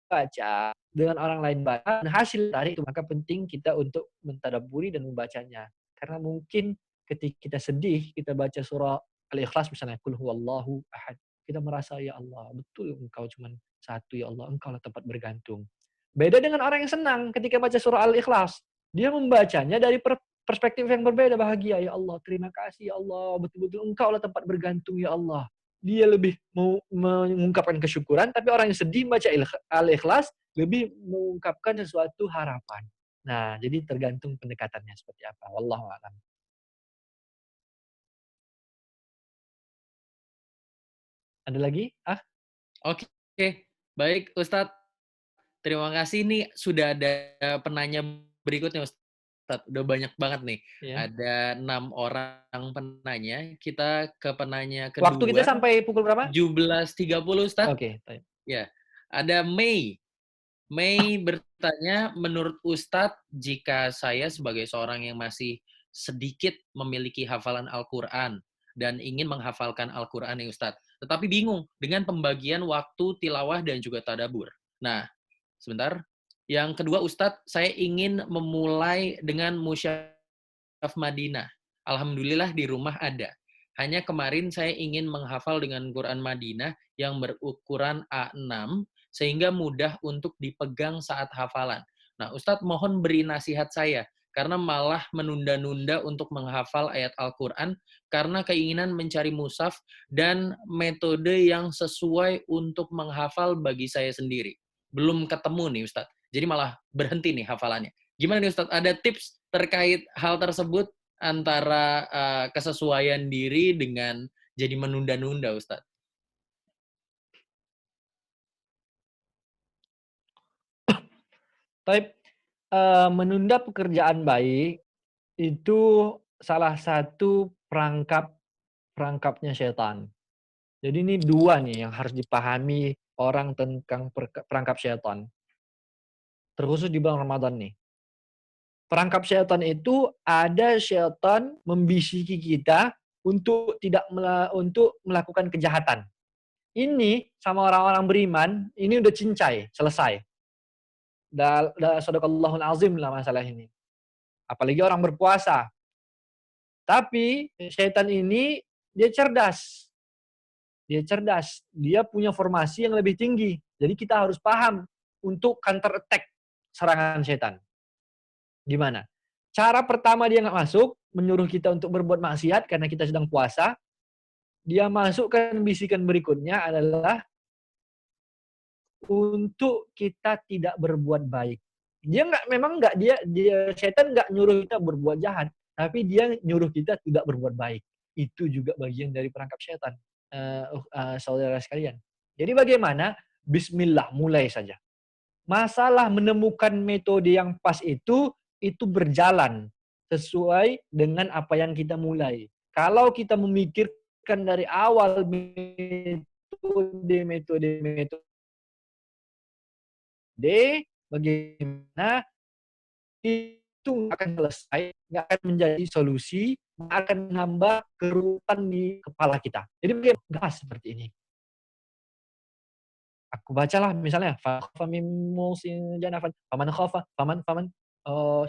baca dengan orang lain baca, dan hasil dari itu, maka penting kita untuk mentadabburi dan membacanya. Karena mungkin ketika kita sedih, kita baca surah Al-Ikhlas misalnya, Qul huwallahu ahad. Kita merasa, ya Allah, betul engkau cuma satu, ya Allah, engkau lah tempat bergantung. Beda dengan orang yang senang ketika baca surah Al-Ikhlas. Dia membacanya dari perspektif yang berbeda, bahagia, ya Allah, terima kasih, ya Allah, betul-betul engkau lah tempat bergantung, ya Allah. dia lebih mengungkapkan kesyukuran, tapi orang yang sedih baca Al-Ikhlas lebih mengungkapkan sesuatu harapan. Nah, jadi tergantung pendekatannya seperti apa. Wallahu a'lam. Ada lagi? Oke, baik Ustadz. Terima kasih nih sudah ada penanya berikutnya Ustadz. Udah banyak banget nih. Ya. Ada 6 orang penanya. Kita ke penanya Waktu kita kedua. sampai pukul berapa? 17.30 Ustadz. Oke, baik. Ya. Ada Mei. Mei bertanya, menurut Ustadz, jika saya sebagai seorang yang masih sedikit memiliki hafalan Al-Quran dan ingin menghafalkan Al-Quran nih Ustadz, tetapi bingung dengan pembagian waktu tilawah dan juga tadabbur. Nah, sebentar. Yang kedua, Ustadz, saya ingin memulai dengan Mushaf Madinah. Alhamdulillah di rumah ada. Hanya kemarin saya ingin menghafal dengan Quran Madinah yang berukuran A6, sehingga mudah untuk dipegang saat hafalan. Nah, Ustadz mohon beri nasihat saya, karena malah menunda-nunda untuk menghafal ayat Al-Quran, karena keinginan mencari mushaf dan metode yang sesuai untuk menghafal bagi saya sendiri. Belum ketemu nih Ustadz, jadi malah berhenti nih hafalannya. Gimana nih Ustadz, ada tips terkait hal tersebut antara kesesuaian diri dengan jadi menunda-nunda Ustadz? Tapi menunda pekerjaan baik itu salah satu perangkapnya setan. Jadi ini dua nih yang harus dipahami orang tentang perangkap setan. Terkhusus di bulan Ramadan nih. Perangkap setan itu ada setan membisiki kita untuk untuk melakukan kejahatan. Ini sama orang-orang beriman, ini udah cincai, selesai. Sadaqallahul azim lah masalah ini. Apalagi orang berpuasa. Tapi setan ini dia cerdas. Dia cerdas. Dia punya formasi yang lebih tinggi. Jadi kita harus paham untuk counter attack serangan setan. Gimana? Cara pertama dia nggak masuk, menyuruh kita untuk berbuat maksiat karena kita sedang puasa. Dia masukkan bisikan berikutnya adalah untuk kita tidak berbuat baik. Dia setan nggak nyuruh kita berbuat jahat, tapi dia nyuruh kita tidak berbuat baik. Itu juga bagian dari perangkap setan, saudara sekalian. Jadi bagaimana? Bismillah, mulai saja. Masalah menemukan metode yang pas itu berjalan sesuai dengan apa yang kita mulai. Kalau kita memikirkan dari awal metode bagaimana itu nggak akan selesai, nggak akan menjadi solusi, nggak akan menambah kerutan di kepala kita. Jadi bagaimana seperti ini? Aku bacalah misalnya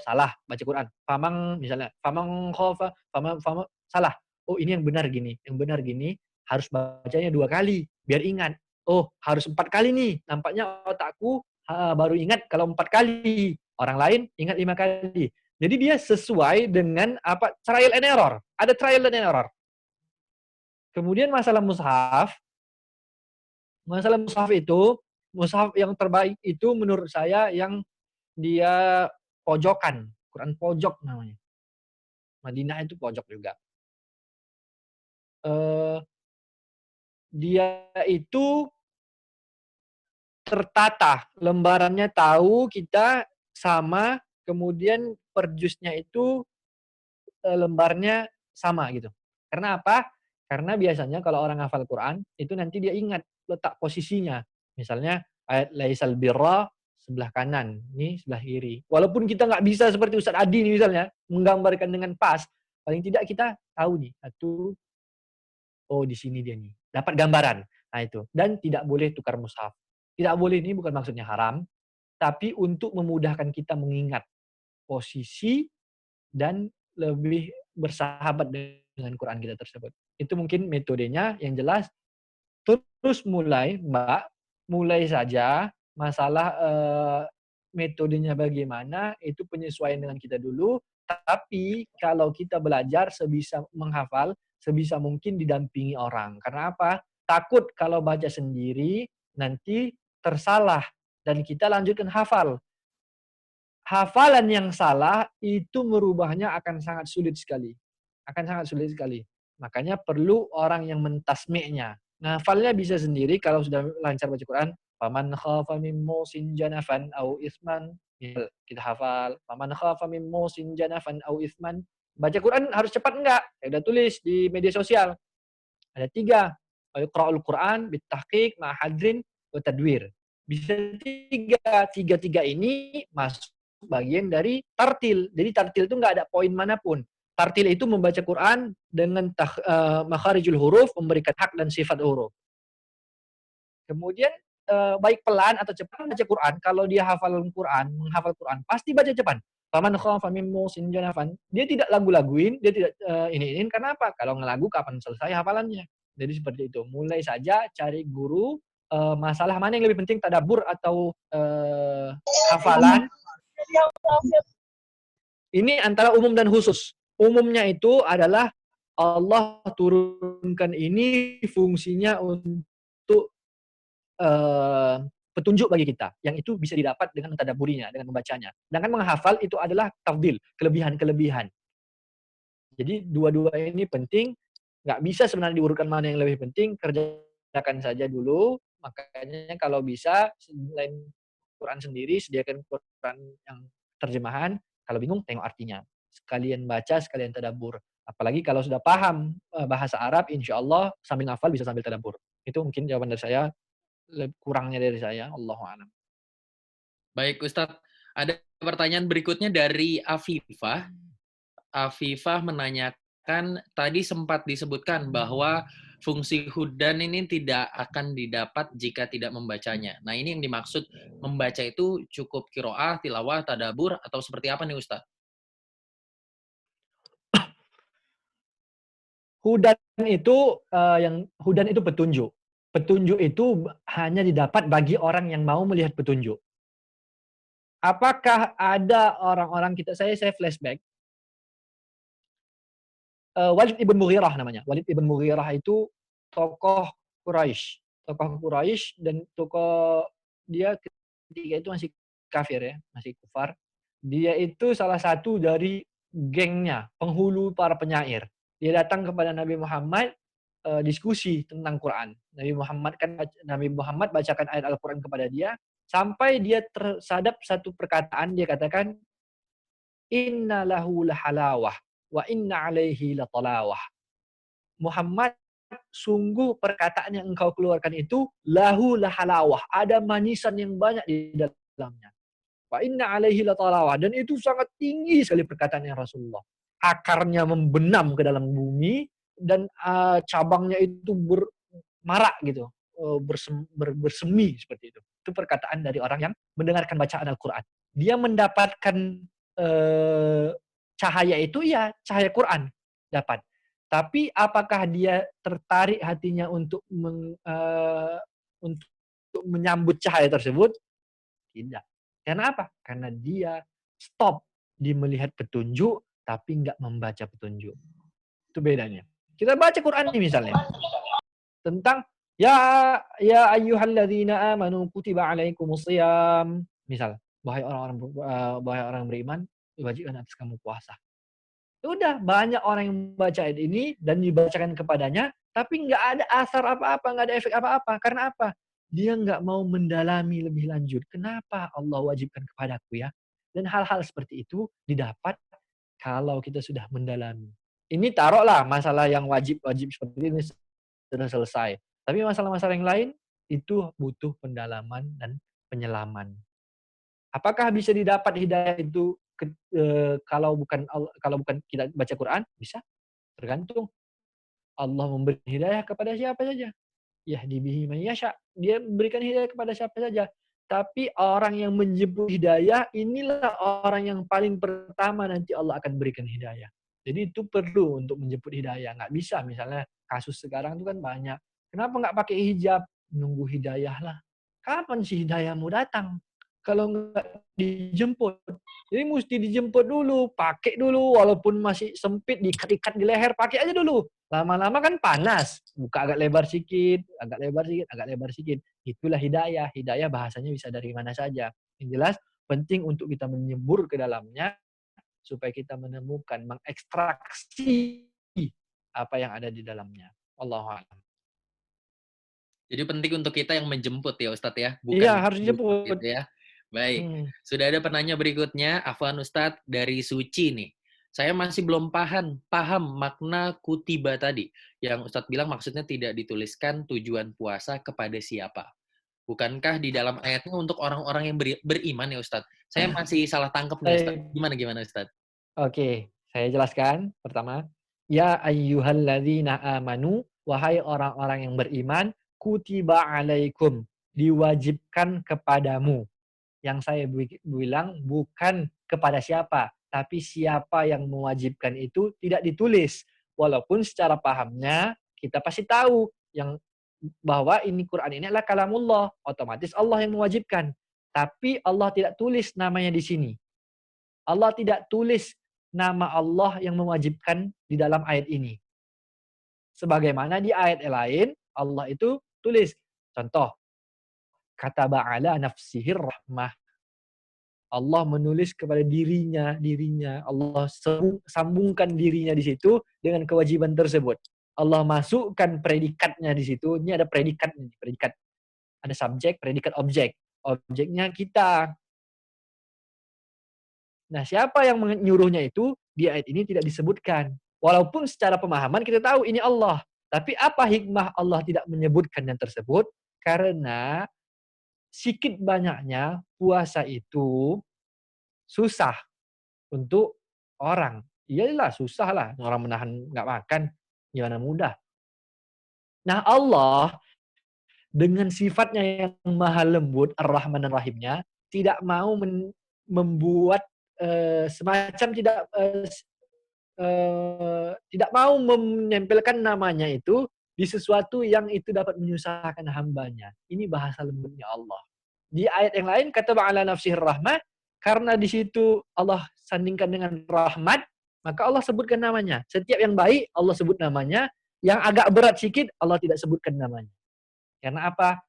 salah baca Quran. Misalnya salah. Oh, ini yang benar gini. Harus bacanya 2 kali biar ingat. Oh, harus 4 kali nih. Nampaknya otakku baru ingat kalau 4 kali. Orang lain ingat 5 kali. Jadi dia sesuai dengan trial and error. Ada trial and error. Kemudian masalah mushaf itu, mushaf yang terbaik itu menurut saya yang dia pojokan, Quran pojok namanya. Madinah itu pojok juga. Dia itu tertata, lembarannya tahu kita sama, kemudian per jusnya itu lembarnya sama gitu. Karena apa? Karena biasanya kalau orang hafal Quran, itu nanti dia ingat letak posisinya. Misalnya ayat laisal birra sebelah kanan, ini sebelah kiri. Walaupun kita nggak bisa seperti Ustadz Adi nih misalnya, menggambarkan dengan pas, paling tidak kita tahu nih, oh di sini dia nih. Dapat gambaran. Nah itu. Dan tidak boleh tukar mushaf. Tidak boleh, ini bukan maksudnya haram, tapi untuk memudahkan kita mengingat posisi dan lebih bersahabat dengan Quran kita tersebut. Itu mungkin metodenya yang jelas. Terus mulai saja masalah metodenya bagaimana, itu penyesuaian dengan kita dulu. Tapi kalau kita belajar sebisa menghafal, sebisa mungkin didampingi orang. Karena apa? Takut kalau baca sendiri nanti tersalah dan kita lanjutkan hafal. Hafalan yang salah itu merubahnya akan sangat sulit sekali. Akan sangat sulit sekali. Makanya perlu orang yang mentasmi'nya. Ngafalnya bisa sendiri kalau sudah lancar baca Quran. Faman khafa min musin janafan au isman. Kita hafal. Faman khafa min musin janafan au isman. Baca Quran harus cepat enggak? Saya udah tulis di media sosial. Ada 3. Iqra'ul Quran bitahqiq ma'hadrin wa tadwir. Bisa 3. 3 ini masuk bagian dari tartil. Jadi tartil itu nggak ada poin manapun. Tartil itu membaca Quran dengan makharijul huruf, memberikan hak dan sifat huruf. Kemudian baik pelan atau cepat baca Quran. Kalau dia menghafal Quran, pasti baca cepat. Faman khafa min musin janafan. Dia tidak lagu-laguin, dia tidak ini karena apa? Kalau ngelagu kapan selesai hafalannya? Jadi seperti itu. Mulai saja cari guru. Masalah mana yang lebih penting, tadabbur atau hafalan? Ini antara umum dan khusus. Umumnya itu adalah Allah turunkan ini fungsinya untuk petunjuk bagi kita. Yang itu bisa didapat dengan mentadabburinya, dengan membacanya. Sedangkan menghafal itu adalah tafdil, kelebihan-kelebihan. Jadi dua-dua ini penting. Nggak bisa sebenarnya diurutkan mana yang lebih penting. Kerjakan saja dulu. Makanya kalau bisa, selain Quran sendiri, sediakan Quran yang terjemahan. Kalau bingung, tengok artinya. Sekalian baca, sekalian tadabbur. Apalagi kalau sudah paham bahasa Arab, insya Allah sambil hafal bisa sambil tadabbur. Itu mungkin jawaban dari saya. Kurangnya dari saya. Allahu a'lam. Baik, Ustadz. Ada pertanyaan berikutnya dari Afifah. Afifah menanyakan, tadi sempat disebutkan bahwa fungsi hudan ini tidak akan didapat jika tidak membacanya. Nah, ini yang dimaksud membaca itu cukup qiraah, tilawah, tadabbur, atau seperti apa nih, Ustadz? Hudan itu petunjuk. Petunjuk itu hanya didapat bagi orang yang mau melihat petunjuk. Apakah ada orang-orang saya flashback. Walid ibn Mughirah namanya. Walid ibn Mughirah itu tokoh Quraisy. Tokoh Quraisy dan dia ketika itu masih kafir ya, masih kufar. Dia itu salah satu dari gengnya, penghulu para penyair. Dia datang kepada Nabi Muhammad diskusi tentang Quran. Nabi Muhammad bacakan ayat Al-Quran kepada dia sampai dia tersadap satu perkataan, dia katakan inna lahu lahalawah wa inna alaihi latalawah. Muhammad, sungguh perkataan yang engkau keluarkan itu lahu lahalawah, ada manisan yang banyak di dalamnya. Wa inna alaihi latalawah, dan itu sangat tinggi sekali perkataannya Rasulullah. Akarnya membenam ke dalam bumi dan cabangnya itu bermarak gitu, bersemi seperti itu. Itu perkataan dari orang yang mendengarkan bacaan Al-Quran. Dia mendapatkan cahaya itu ya cahaya Quran dapat. Tapi apakah dia tertarik hatinya untuk menyambut cahaya tersebut? Tidak. Karena apa? Karena dia stop di melihat petunjuk tapi nggak membaca petunjuk. Itu bedanya. Kita baca Quran ini misalnya tentang ya ayyuhalladzina amanu kutiba alaikumusiyam. Misal, wahai orang beriman, diwajibkan atas kamu puasa. Udah, banyak orang yang baca ayat ini dan dibacakan kepadanya, tapi nggak ada asar apa-apa, nggak ada efek apa-apa. Karena apa? Dia nggak mau mendalami lebih lanjut. Kenapa Allah wajibkan kepadaku ya? Dan hal-hal seperti itu didapat kalau kita sudah mendalami. Ini taruhlah masalah yang wajib-wajib seperti ini sudah selesai. Tapi masalah-masalah yang lain itu butuh pendalaman dan penyelaman. Apakah bisa didapat hidayah itu kalau bukan kita baca Quran? Bisa. Tergantung. Allah memberi hidayah kepada siapa saja. Yahdi bihi man yasha. Dia memberikan hidayah kepada siapa saja. Tapi orang yang menjemput hidayah, inilah orang yang paling pertama nanti Allah akan berikan hidayah. Jadi itu perlu untuk menjemput hidayah. Nggak bisa misalnya kasus sekarang itu kan banyak. Kenapa nggak pakai hijab? Nunggu hidayah lah. Kapan sih hidayahmu datang? Kalau nggak dijemput. Jadi mesti dijemput dulu, pakai dulu, walaupun masih sempit, diikat-ikat di leher, pakai aja dulu. Lama-lama kan panas, buka agak lebar sedikit, agak lebar sedikit, agak lebar sedikit. Itulah hidayah. Hidayah bahasanya bisa dari mana saja. Yang jelas penting untuk kita menyembur ke dalamnya supaya kita menemukan, mengekstraksi apa yang ada di dalamnya. Wallahu a'lam. Jadi penting untuk kita yang menjemput ya Ustadz ya, bukan Iya, harus menjemput dijemput. gitu ya. Baik, Hmm. sudah ada penanya berikutnya, Afwan Ustadz dari Suci nih. Saya masih belum paham makna kutiba tadi. Yang Ustadz bilang maksudnya tidak dituliskan tujuan puasa kepada siapa. Bukankah di dalam ayatnya untuk orang-orang yang beriman ya Ustadz? Saya masih salah tangkap nih Ustadz. Gimana Ustadz? Oke, saya jelaskan. Pertama, ya ayyuhalladzina amanu, wahai orang-orang yang beriman, kutiba alaikum, diwajibkan kepadamu. Yang saya bilang bukan kepada siapa, tapi siapa yang mewajibkan itu tidak ditulis. Walaupun secara pahamnya kita pasti tahu yang bahwa ini Quran ini adalah kalamullah, otomatis Allah yang mewajibkan. Tapi Allah tidak tulis namanya di sini. Allah tidak tulis nama Allah yang mewajibkan di dalam ayat ini. Sebagaimana di ayat lain, Allah itu tulis. Contoh, kataba ala nafsihir rahmah. Allah menulis kepada dirinya. Allah sambungkan dirinya di situ dengan kewajiban tersebut. Allah masukkan predikatnya di situ. Ini ada predikat. Ada subjek, predikat, objek. Objeknya kita. Nah, siapa yang menyuruhnya itu di ayat ini tidak disebutkan. Walaupun secara pemahaman kita tahu ini Allah. Tapi apa hikmah Allah tidak menyebutkan yang tersebut? Karena sikit banyaknya puasa itu susah untuk orang. Iyalah susah lah. Orang menahan nggak makan. Gimana mudah. Nah Allah dengan sifatnya yang maha lembut, Ar-Rahman dan Rahimnya, tidak mau membuat semacam tidak mau menempelkan namanya itu di sesuatu yang itu dapat menyusahkan hambanya. Ini bahasa lembutnya Allah. Di ayat yang lain kata ba'ala nafsihir rahmah, karena di situ Allah sandingkan dengan rahmat, maka Allah sebutkan namanya. Setiap yang baik Allah sebut namanya, yang agak berat sedikit Allah tidak sebutkan namanya. Karena apa?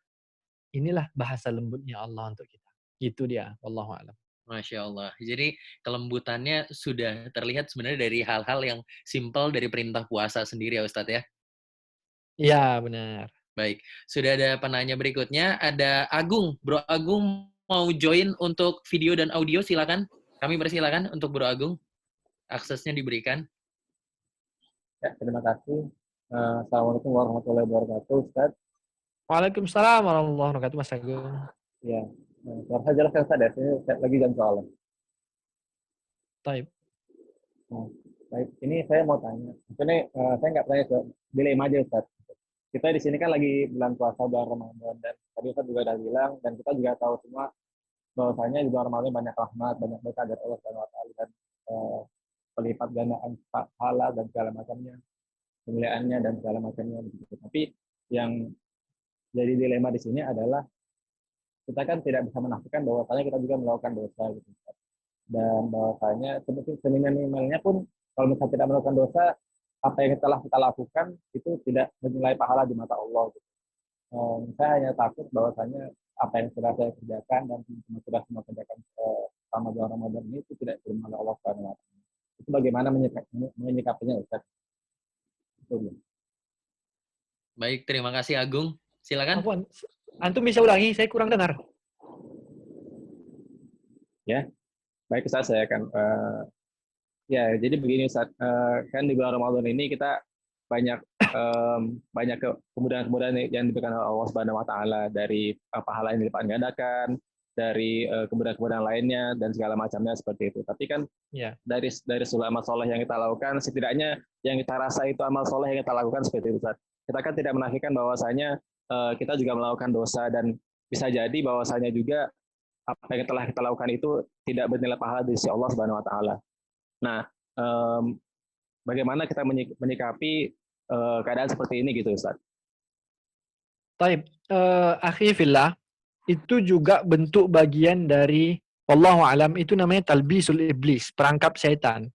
Inilah bahasa lembutnya Allah untuk kita. Gitu dia, wallahu a'lam. Masya Allah. Jadi kelembutannya sudah terlihat sebenarnya dari hal-hal yang simpel dari perintah puasa sendiri ya Ustadz ya. Iya, benar. Baik, sudah ada penanya berikutnya. Ada Agung. Bro Agung mau join untuk video dan audio, silakan. Kami persilakan untuk Bro Agung. Aksesnya diberikan. Ya, terima kasih. Assalamualaikum warahmatullahi wabarakatuh, Ustaz. Waalaikumsalam warahmatullahi wabarakatuh, Mas Agung. Ya, suara saya jelas kan, Ustaz ya? Ini lagi jam soalnya. Taib. Nah, baik, ini saya mau tanya. Maksudnya saya nggak tanya ke dilema aja, Ustaz. Kita di sini kan lagi bulan puasa, bulan Ramadan, dan tadi Ustaz juga udah bilang, dan kita juga tahu semua bahwasanya di bulan Ramadan banyak rahmat, banyak berkah dari Allah Subhanahu wa Ta'ala, dan pelipat gandaan pahala dan segala macamnya, kemuliaannya dan segala macamnya. Tapi yang jadi dilema di sini adalah kita kan tidak bisa menafikan bahwasanya kita juga melakukan dosa gitu. Dan bahwasanya seminimalnya pun kalau misalnya tidak melakukan dosa, apa yang telah kita lakukan itu tidak bernilai pahala di mata Allah gitu. Saya hanya takut bahwasanya apa yang sudah saya kerjakan dan sudah semua kerjakan selama bulan Ramadan ini itu tidak diterima oleh Allah Subhanahu wa Ta'ala. Itu bagaimana menyikapinya, Ustaz? Itu. Baik, terima kasih Agung. Silakan. Apaan? Antum bisa ulangi, saya kurang dengar. Ya, baik Ustaz, saya akan ya, jadi begini Ustaz, kan di bulan Ramadan ini kita banyak kemudahan-kemudahan yang diberikan oleh Allah Subhanahu wa Ta'ala, dari pahala yang dilipat gandakan, dari kemudahan-kemudahan lainnya dan segala macamnya seperti itu. Tapi kan dari seluruh amal soleh yang kita lakukan, setidaknya yang kita rasa itu amal soleh yang kita lakukan seperti itu Ustaz. Kita kan tidak menafikan bahwasanya kita juga melakukan dosa, dan bisa jadi bahwasanya juga apa yang telah kita lakukan itu tidak bernilai pahala di sisi Allah Subhanahu wa Ta'ala. Nah, bagaimana kita menyikapi keadaan seperti ini gitu, Ustaz? Taib, akhi fillah, itu juga bentuk bagian dari wallahu alam, itu namanya talbisul iblis, perangkap setan.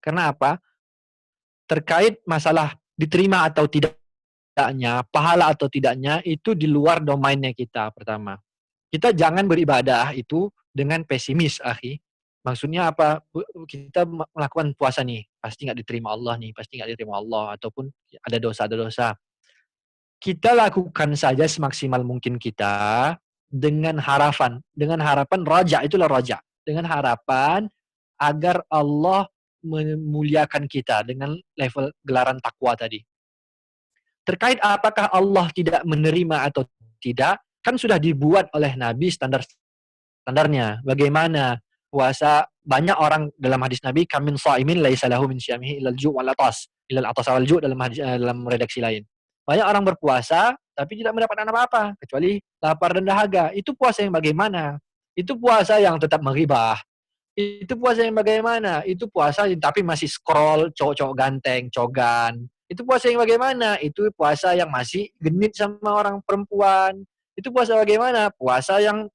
Karena apa? terkait masalah diterima atau tidaknya, pahala atau tidaknya, itu di luar domainnya kita pertama. Kita jangan beribadah itu dengan pesimis, akhi. Maksudnya apa? Kita melakukan puasa nih, pasti nggak diterima Allah nih, pasti nggak diterima Allah, ataupun ada dosa. Kita lakukan saja semaksimal mungkin kita dengan harapan raja, itulah raja. Dengan harapan agar Allah memuliakan kita dengan level gelaran takwa tadi. Terkait apakah Allah tidak menerima atau tidak, kan sudah dibuat oleh Nabi standarnya. Bagaimana puasa, banyak orang dalam hadis Nabi, kamin sha'imin laisa lahu min syiyamihi ilal ju' wal atas. Ilal atas wal ju' dalam redaksi lain. Banyak orang berpuasa tapi tidak mendapatkan apa-apa kecuali lapar dan dahaga. Itu puasa yang bagaimana? Itu puasa yang tetap meribah. Itu puasa yang bagaimana? Itu puasa yang tapi masih scroll cowok-cowok ganteng, cogan. Itu puasa yang bagaimana? Itu puasa yang masih genit sama orang perempuan. Itu puasa bagaimana? Puasa yang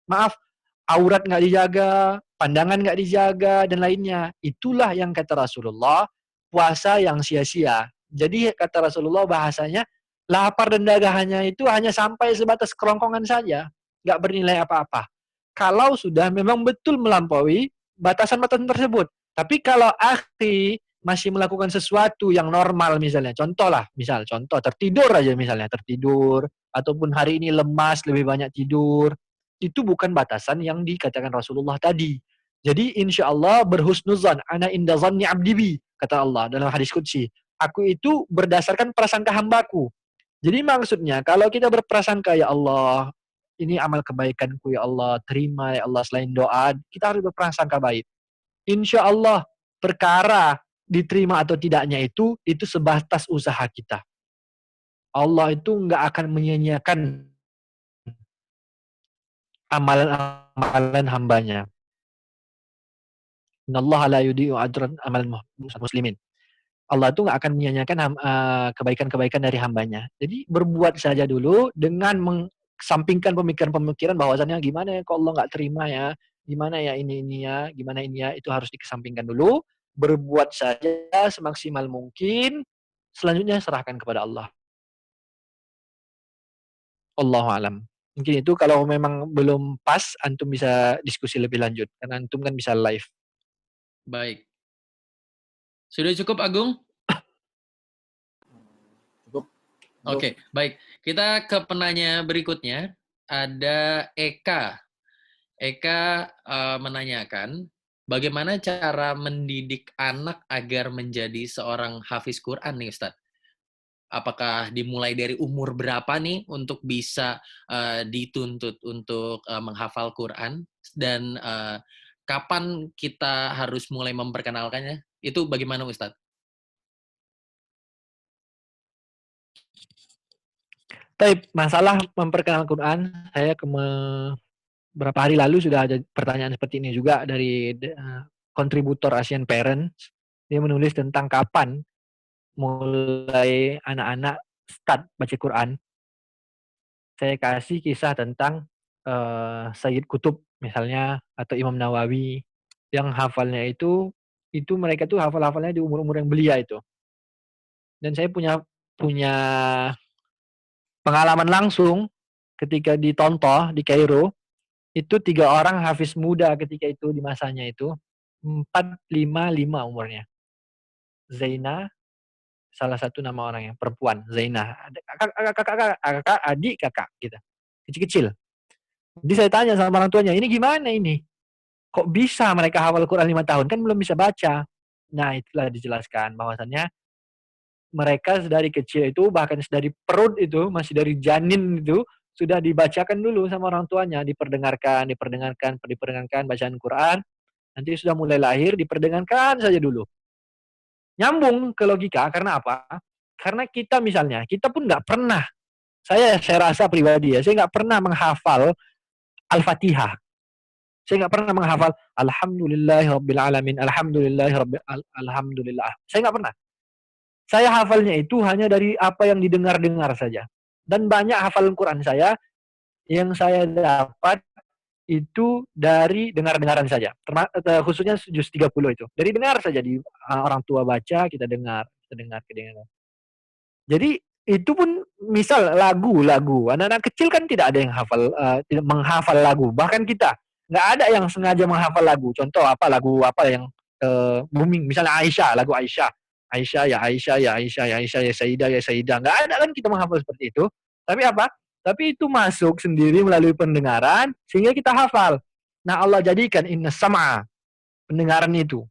maaf, aurat nggak dijaga, pandangan nggak dijaga, dan lainnya. Itulah yang kata Rasulullah, puasa yang sia-sia. Jadi kata Rasulullah bahasanya, lapar dan dagahnya itu hanya sampai sebatas kerongkongan saja. Nggak bernilai apa-apa. Kalau sudah memang betul melampaui batasan-batasan tersebut. Tapi kalau akhi masih melakukan sesuatu yang normal misalnya, contoh tertidur aja misalnya, tertidur, ataupun hari ini lemas, lebih banyak tidur, itu bukan batasan yang dikatakan Rasulullah tadi. Jadi insya Allah berhusnuzan, ana inda zanni abdi bi, kata Allah dalam hadis qudsi. Aku itu berdasarkan prasangka hambaku. Jadi maksudnya kalau kita berprasangka, ya Allah, ini amal kebaikanku ya Allah, terima ya Allah, selain doa, kita harus berprasangka baik. Insya Allah perkara diterima atau tidaknya itu sebatas usaha kita. Allah itu nggak akan menyia-nyiakan amalan-amalan hambanya. Innallaha la yudhi'u ajran amal muslimin. Allah itu nggak akan menyia-nyiakan kebaikan-kebaikan dari hambanya. Jadi berbuat saja dulu dengan mengesampingkan pemikiran-pemikiran bahwasannya gimana ya kok Allah nggak terima ya, gimana ya ini ya, gimana ini ya, itu harus dikesampingkan dulu. Berbuat saja semaksimal mungkin, selanjutnya serahkan kepada Allah. Allahu alam. Mungkin itu kalau memang belum pas, antum bisa diskusi lebih lanjut. Karena antum kan bisa live. Baik. Sudah cukup, Agung? Cukup. Oke, baik. Kita ke penanya berikutnya. Ada Eka. Eka menanyakan, bagaimana cara mendidik anak agar menjadi seorang hafiz Quran nih, Ustadz? Apakah dimulai dari umur berapa nih untuk bisa dituntut untuk menghafal Quran? Dan kapan kita harus mulai memperkenalkannya? Itu bagaimana, Ustadz? Tapi masalah memperkenalkan Quran, saya beberapa hari lalu sudah ada pertanyaan seperti ini juga dari kontributor Asian Parents. Dia menulis tentang kapan mulai anak-anak start baca Quran. Saya kasih kisah tentang Sayyid Qutb misalnya, atau Imam Nawawi, yang hafalnya itu mereka tuh hafal-hafalnya di umur-umur yang belia itu. Dan saya punya pengalaman langsung ketika di Tontoh, di Kairo, itu 3 orang hafiz muda ketika itu di masanya itu, 455 umurnya. Zaina, salah satu nama orangnya, perempuan, Zaina. Kakak, adik, kakak, gitu. Kecil-kecil. Jadi saya tanya sama orang tuanya, ini gimana ini? Kok bisa mereka hafal Quran 5 tahun? Kan belum bisa baca. Nah, itulah dijelaskan bahwasannya mereka dari kecil itu, bahkan dari perut itu, masih dari janin itu, sudah dibacakan dulu sama orang tuanya, diperdengarkan bacaan Quran. Nanti sudah mulai lahir, diperdengarkan saja dulu. Nyambung ke logika, karena apa? Karena kita misalnya, kita pun nggak pernah, saya rasa pribadi ya, saya nggak pernah menghafal Al-Fatihah. Saya nggak pernah menghafal Alhamdulillahirrabbilalamin, Alhamdulillah. Saya nggak pernah. Saya hafalnya itu hanya dari apa yang didengar-dengar saja. Dan banyak hafalan Quran saya yang saya dapat itu dari dengar-dengaran saja. Khususnya juz 30 itu. Dari dengar saja di orang tua baca, kita dengar. Jadi itu pun misal lagu-lagu. Anak-anak kecil kan tidak ada yang hafal, tidak menghafal lagu. Bahkan kita nggak ada yang sengaja menghafal lagu. Contoh apa lagu apa yang booming. Misalnya Aisyah, lagu Aisyah. Aisyah ya Aisyah ya Aisyah ya Aisyah ya Sayyidah ya Sayyidah. Nggak ada kan kita menghafal seperti itu. Tapi apa? Tapi itu masuk sendiri melalui pendengaran sehingga kita hafal. Nah Allah jadikan inna sam'a, pendengaran itu,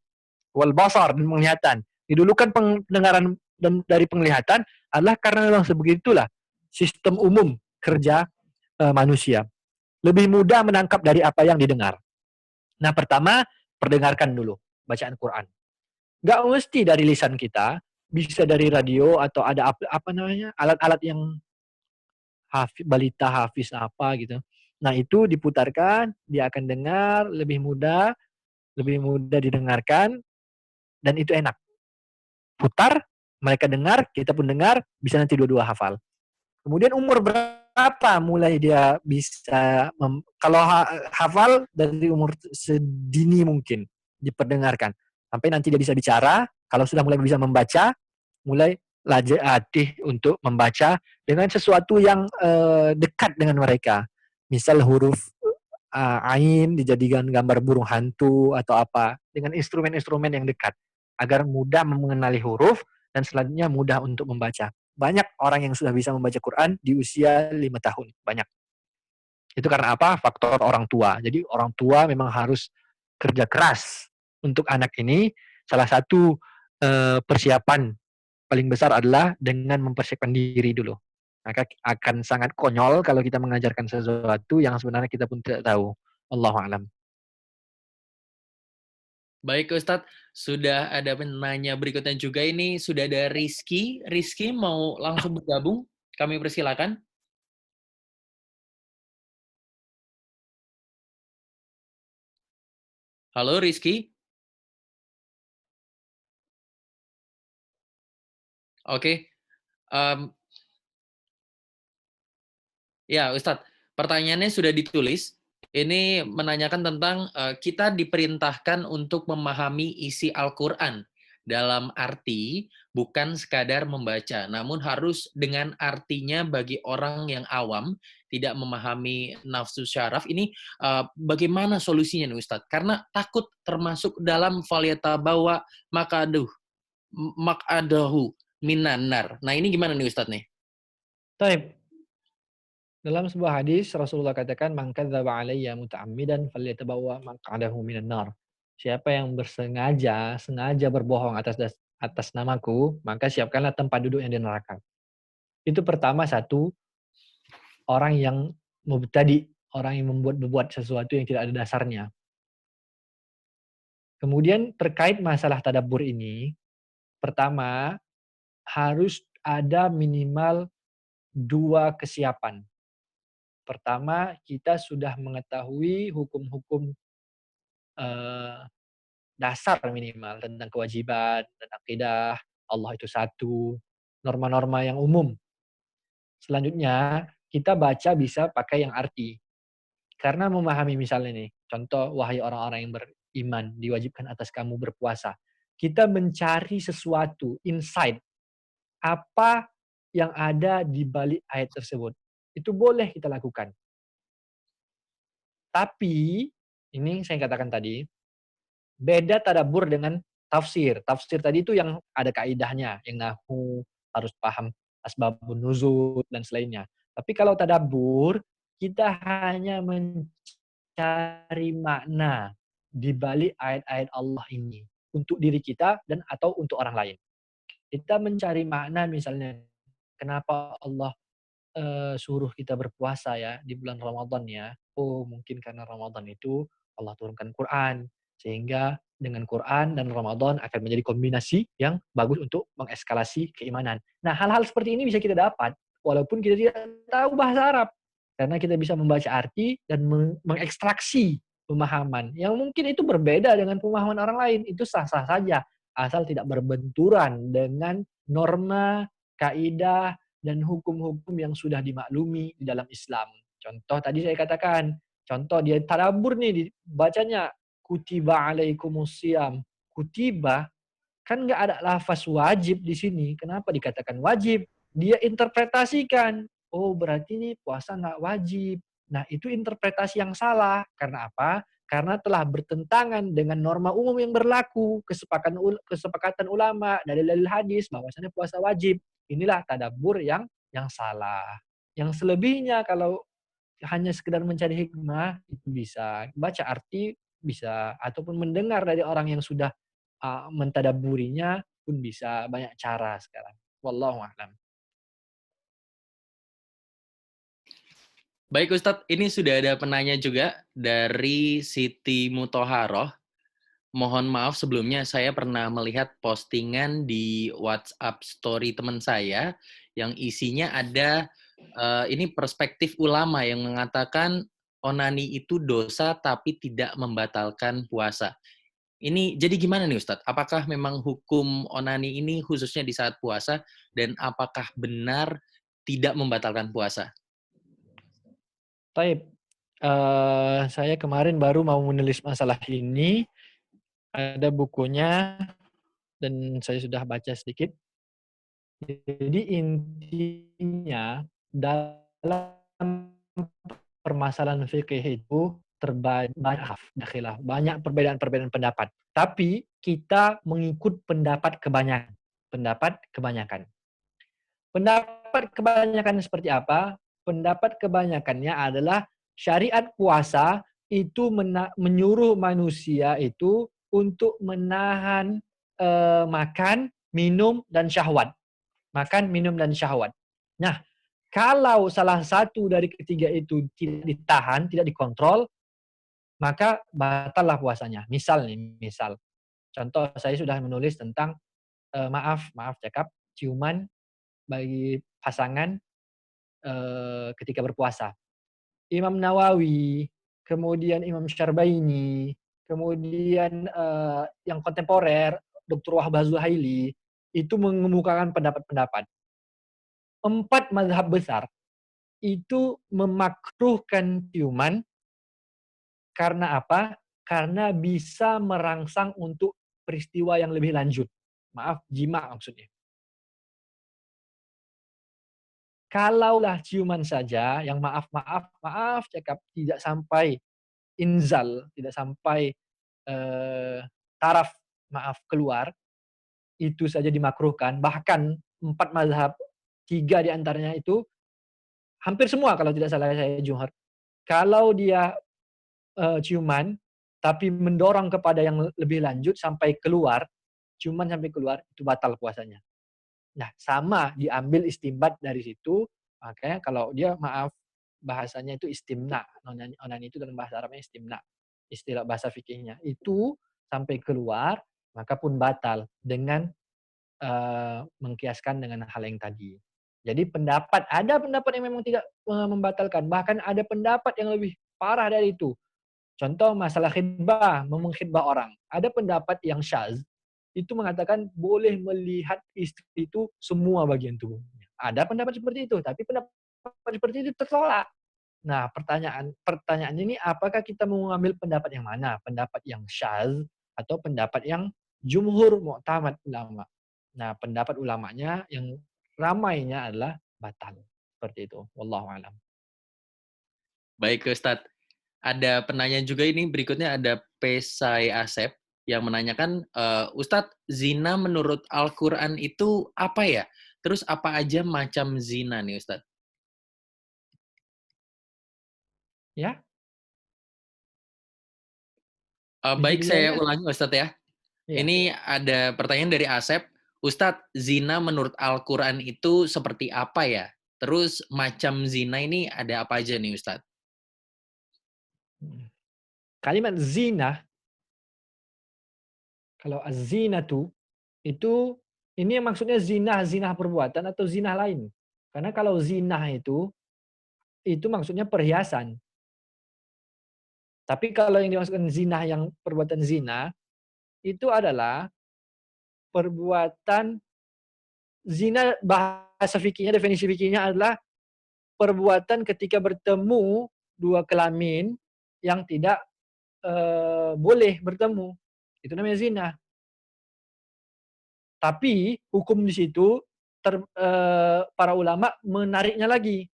wal basar, dan penglihatan. Didulukan pendengaran dan dari penglihatan adalah karena memang sebegitulah sistem umum kerja manusia. Lebih mudah menangkap dari apa yang didengar. Nah pertama, perdengarkan dulu bacaan Quran. Gak mesti dari lisan kita, bisa dari radio atau ada apa namanya alat-alat yang balita hafiz apa gitu. Nah itu diputarkan, dia akan dengar lebih mudah didengarkan, dan itu enak. Putar, mereka dengar, kita pun dengar, bisa nanti dua-dua hafal. Kemudian umur berapa mulai dia bisa, kalau hafal dari umur sedini mungkin diperdengarkan. Sampai nanti dia bisa bicara, kalau sudah mulai bisa membaca, mulai latih untuk membaca dengan sesuatu yang dekat dengan mereka. Misal huruf ain dijadikan gambar burung hantu atau apa, dengan instrumen-instrumen yang dekat agar mudah mengenali huruf dan selanjutnya mudah untuk membaca. Banyak orang yang sudah bisa membaca Quran di usia 5 tahun, banyak. Itu karena apa? Faktor orang tua. Jadi orang tua memang harus kerja keras untuk anak ini. Salah satu persiapan paling besar adalah dengan mempersiapkan diri dulu. Maka akan sangat konyol kalau kita mengajarkan sesuatu yang sebenarnya kita pun tidak tahu. Allahu a'lam. Baik Ustadz, sudah ada penanya berikutnya juga ini, sudah ada Rizky. Rizky mau langsung bergabung? Kami persilakan. Halo Rizky. Oke. Ya Ustadz, pertanyaannya sudah ditulis. Ini menanyakan tentang kita diperintahkan untuk memahami isi Al-Quran dalam arti bukan sekadar membaca, namun harus dengan artinya bagi orang yang awam, tidak memahami nafsu syaraf. Ini bagaimana solusinya nih Ustadz? Karena takut termasuk dalam faliyatabawa mak'adahu minanar. Nah ini gimana nih Ustadz nih? Taib. Dalam sebuah hadis Rasulullah katakan, "Man kadzdzaba 'alayya muta'ammidan falyatabawwa maq'adahu minan nar." Siapa yang sengaja berbohong atas namaku, maka siapkanlah tempat duduk yang di neraka. Itu pertama, satu, orang yang mubtadi, orang yang membuat sesuatu yang tidak ada dasarnya. Kemudian terkait masalah tadabbur ini, pertama harus ada minimal 2 kesiapan. Pertama, kita sudah mengetahui hukum-hukum dasar minimal tentang kewajiban, tentang akidah, Allah itu satu, norma-norma yang umum. Selanjutnya, kita baca bisa pakai yang arti. Karena memahami misalnya nih, contoh, wahai orang-orang yang beriman, diwajibkan atas kamu berpuasa. Kita mencari sesuatu, insight, apa yang ada di balik ayat tersebut. Itu boleh kita lakukan. Tapi, ini saya katakan tadi, beda tadabbur dengan tafsir. Tafsir tadi itu yang ada kaidahnya, yang nahwu, harus paham asbabun nuzul dan selainnya. Tapi kalau tadabbur, kita hanya mencari makna di balik ayat-ayat Allah ini untuk diri kita dan atau untuk orang lain. Kita mencari makna misalnya, kenapa Allah suruh kita berpuasa ya di bulan Ramadan ya. Oh, mungkin karena Ramadan itu Allah turunkan Quran, sehingga dengan Quran dan Ramadan akan menjadi kombinasi yang bagus untuk mengeskalasi keimanan. Nah, hal-hal seperti ini bisa kita dapat walaupun kita tidak tahu bahasa Arab. Karena kita bisa membaca arti dan mengekstraksi pemahaman yang mungkin itu berbeda dengan pemahaman orang lain. Itu sah-sah saja asal tidak berbenturan dengan norma, kaidah, dan hukum-hukum yang sudah dimaklumi di dalam Islam. Contoh tadi saya katakan, Contoh dia tadabbur nih dibacanya kutiba alaikumusiyam. Kutiba kan nggak ada lafaz wajib di sini. Kenapa dikatakan wajib? Dia interpretasikan. Oh berarti ini puasa nggak wajib. Nah itu interpretasi yang salah. Karena apa? Karena telah bertentangan dengan norma umum yang berlaku. Kesepakatan ulama dari dalil hadis bahwasanya puasa wajib. Inilah tadabbur yang salah. Yang selebihnya kalau hanya sekedar mencari hikmah itu bisa baca arti bisa ataupun mendengar dari orang yang sudah mentadabburinya pun bisa banyak cara sekarang. Wallahu a'lam. Baik Ustadz, ini sudah ada penanya juga dari Siti Mutoharoh. Mohon maaf sebelumnya saya pernah melihat postingan di WhatsApp story teman saya yang isinya ada ini perspektif ulama yang mengatakan onani itu dosa tapi tidak membatalkan puasa. Ini jadi gimana nih Ustadz? Apakah memang hukum onani ini khususnya di saat puasa dan apakah benar tidak membatalkan puasa? Taib. Saya kemarin baru mau menulis masalah ini. Ada bukunya dan saya sudah baca sedikit. Jadi intinya dalam permasalahan fikih itu banyak perbedaan-perbedaan pendapat. Tapi kita mengikut pendapat kebanyakan. Pendapat kebanyakan seperti apa? Pendapat kebanyakannya adalah syariat puasa itu menyuruh manusia itu untuk menahan makan, minum, dan syahwat. Makan, minum, dan syahwat. Nah, kalau salah satu dari ketiga itu tidak ditahan, tidak dikontrol, maka batallah puasanya. Misal, contoh saya sudah menulis tentang maaf cakap, ciuman bagi pasangan ketika berpuasa. Imam Nawawi, kemudian Imam Syarbaini, kemudian yang kontemporer, Dr. Wahbah Zuhaili, itu mengemukakan pendapat-pendapat. 4 mazhab besar itu memakruhkan ciuman karena apa? Karena bisa merangsang untuk peristiwa yang lebih lanjut. Maaf, jima maksudnya. Kalaulah ciuman saja, yang maaf cakap tidak sampai inzal, tidak sampai taraf keluar, itu saja dimakruhkan. Bahkan 4 mazhab, 3 diantaranya itu, hampir semua kalau tidak salah saya Juhar. Kalau dia ciuman, tapi mendorong kepada yang lebih lanjut sampai keluar, ciuman sampai keluar, itu batal puasanya. Nah, sama diambil istimbat dari situ, makanya kalau dia bahasanya itu istimna, onani itu dalam bahasa Arabnya istimna, istilah bahasa fikihnya, itu sampai keluar, maka pun batal dengan mengkiaskan dengan hal yang tadi. Jadi ada pendapat yang memang tidak membatalkan, bahkan ada pendapat yang lebih parah dari itu. Contoh masalah khidbah, mengkhidbah orang. Ada pendapat yang syaz, itu mengatakan boleh melihat istri itu semua bagian tubuhnya. Ada pendapat seperti itu, tapi pendapat seperti itu tertolak. Nah, pertanyaannya ini apakah kita mau mengambil pendapat yang mana? Pendapat yang syaz atau pendapat yang jumhur mu'tamad ulama? Nah, pendapat ulamanya yang ramainya adalah batal. Seperti itu. Wallahu a'lam. Baik Ustadz. Ada penanya juga ini berikutnya ada Pesai Asep yang menanyakan, Ustadz, zina menurut Al-Quran itu apa ya? Terus apa aja macam zina nih Ustadz? Ya? Baik, saya Bisa ulangi Ustadz ya. ya. Ini ada pertanyaan dari Asep. Ustadz, zina menurut Al-Quran itu seperti apa ya? Terus macam zina ini ada apa aja nih Ustadz? Kalimat zina, kalau az-zinatu, itu ini yang maksudnya zina perbuatan atau zina lain. Karena kalau zina itu maksudnya perhiasan. Tapi kalau yang dimaksudkan zina yang perbuatan zina, itu adalah perbuatan zina, bahasa fikihnya, definisi fikihnya adalah perbuatan ketika bertemu dua kelamin yang tidak boleh bertemu. Itu namanya zina. Tapi hukum di situ para ulama menariknya lagi.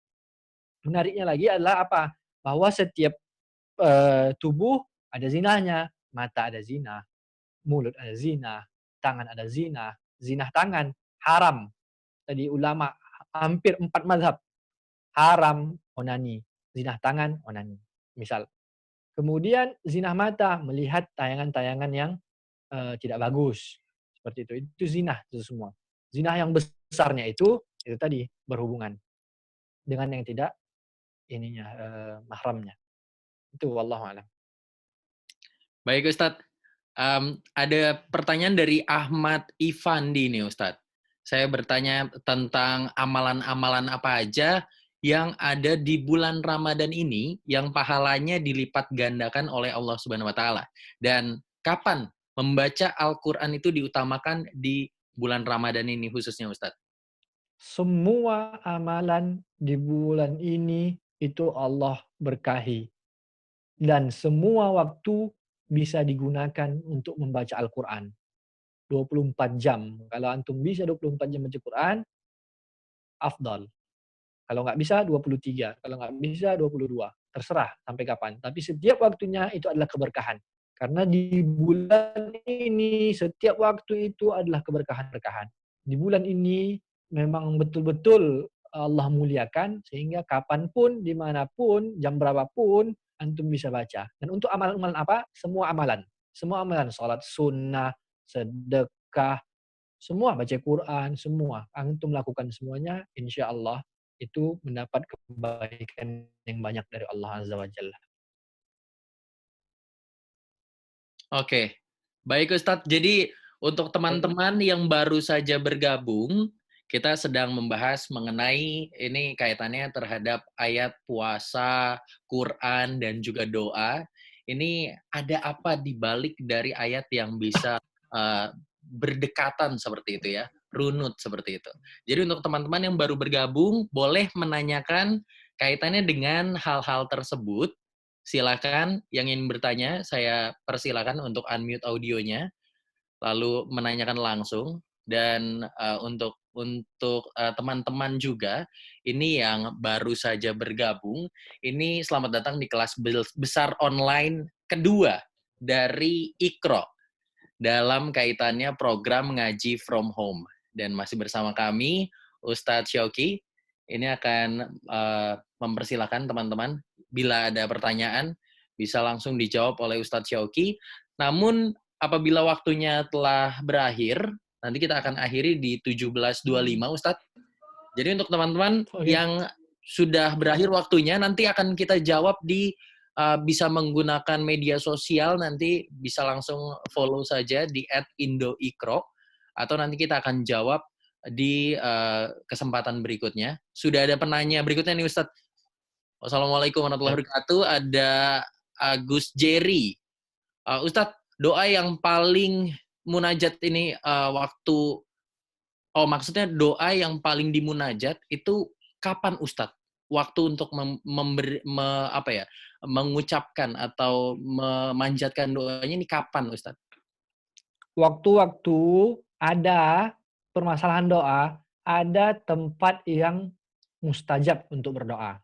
Menariknya lagi adalah apa? Bahwa setiap tubuh ada zinahnya. Mata ada zina, mulut ada zina, tangan ada zina. Zinah tangan haram. Tadi ulama hampir 4 mazhab haram onani. Zinah tangan onani. Misal. Kemudian zinah mata melihat tayangan-tayangan yang tidak bagus. Seperti itu. Itu zinah itu semua. Zinah yang besarnya itu tadi berhubungan dengan yang tidak mahramnya. Itu wallahu a'lam. Baik Ustadz, ada pertanyaan dari Ahmad Ifandi nih Ustadz. Saya bertanya tentang amalan-amalan apa aja yang ada di bulan Ramadan ini yang pahalanya dilipat gandakan oleh Allah Subhanahu wa taala. Dan kapan membaca Al-Qur'an itu diutamakan di bulan Ramadan ini khususnya Ustadz? Semua amalan di bulan ini itu Allah berkahi. Dan semua waktu bisa digunakan untuk membaca Al-Quran. 24 jam. Kalau antum bisa 24 jam baca Quran, afdal. Kalau nggak bisa 23, kalau nggak bisa 22. Terserah sampai kapan. Tapi setiap waktunya itu adalah keberkahan. Karena di bulan ini setiap waktu itu adalah keberkahan-berkahan. Di bulan ini memang betul-betul Allah muliakan sehingga kapanpun, dimanapun, jam berapapun antum bisa baca. Dan untuk amalan-amalan apa? Semua amalan. Semua amalan. Salat sunnah, sedekah, semua baca Quran, semua. Antum lakukan semuanya, insya Allah itu mendapat kebaikan yang banyak dari Allah Azza wa Jalla. Oke, baik Ustadz. Jadi untuk teman-teman yang baru saja bergabung, kita sedang membahas mengenai ini kaitannya terhadap ayat puasa, Quran, dan juga doa. Ini ada apa di balik dari ayat yang bisa berdekatan seperti itu ya, runut seperti itu. Jadi untuk teman-teman yang baru bergabung, boleh menanyakan kaitannya dengan hal-hal tersebut. Silakan yang ingin bertanya, saya persilakan untuk unmute audionya, lalu menanyakan langsung. Dan untuk teman-teman juga, ini yang baru saja bergabung, ini selamat datang di kelas besar online kedua dari Iqra dalam kaitannya program ngaji from home. Dan masih bersama kami, Ustadz Syauqi. Ini akan mempersilahkan teman-teman, bila ada pertanyaan, bisa langsung dijawab oleh Ustadz Syauqi. Namun, apabila waktunya telah berakhir, nanti kita akan akhiri di 17.25, Ustadz. Jadi untuk teman-teman yang sudah berakhir waktunya, nanti akan kita jawab di bisa menggunakan media sosial, nanti bisa langsung follow saja di @indoikro, atau nanti kita akan jawab di kesempatan berikutnya. Sudah ada penanya berikutnya nih Ustadz. Wassalamualaikum warahmatullahi wabarakatuh. Ada Agus Jerry. Ustadz, doa yang paling munajat ini maksudnya doa yang paling dimunajat itu kapan Ustadz? Waktu untuk mengucapkan atau memanjatkan doanya ini kapan Ustadz? Waktu-waktu ada permasalahan doa, ada tempat yang mustajab untuk berdoa.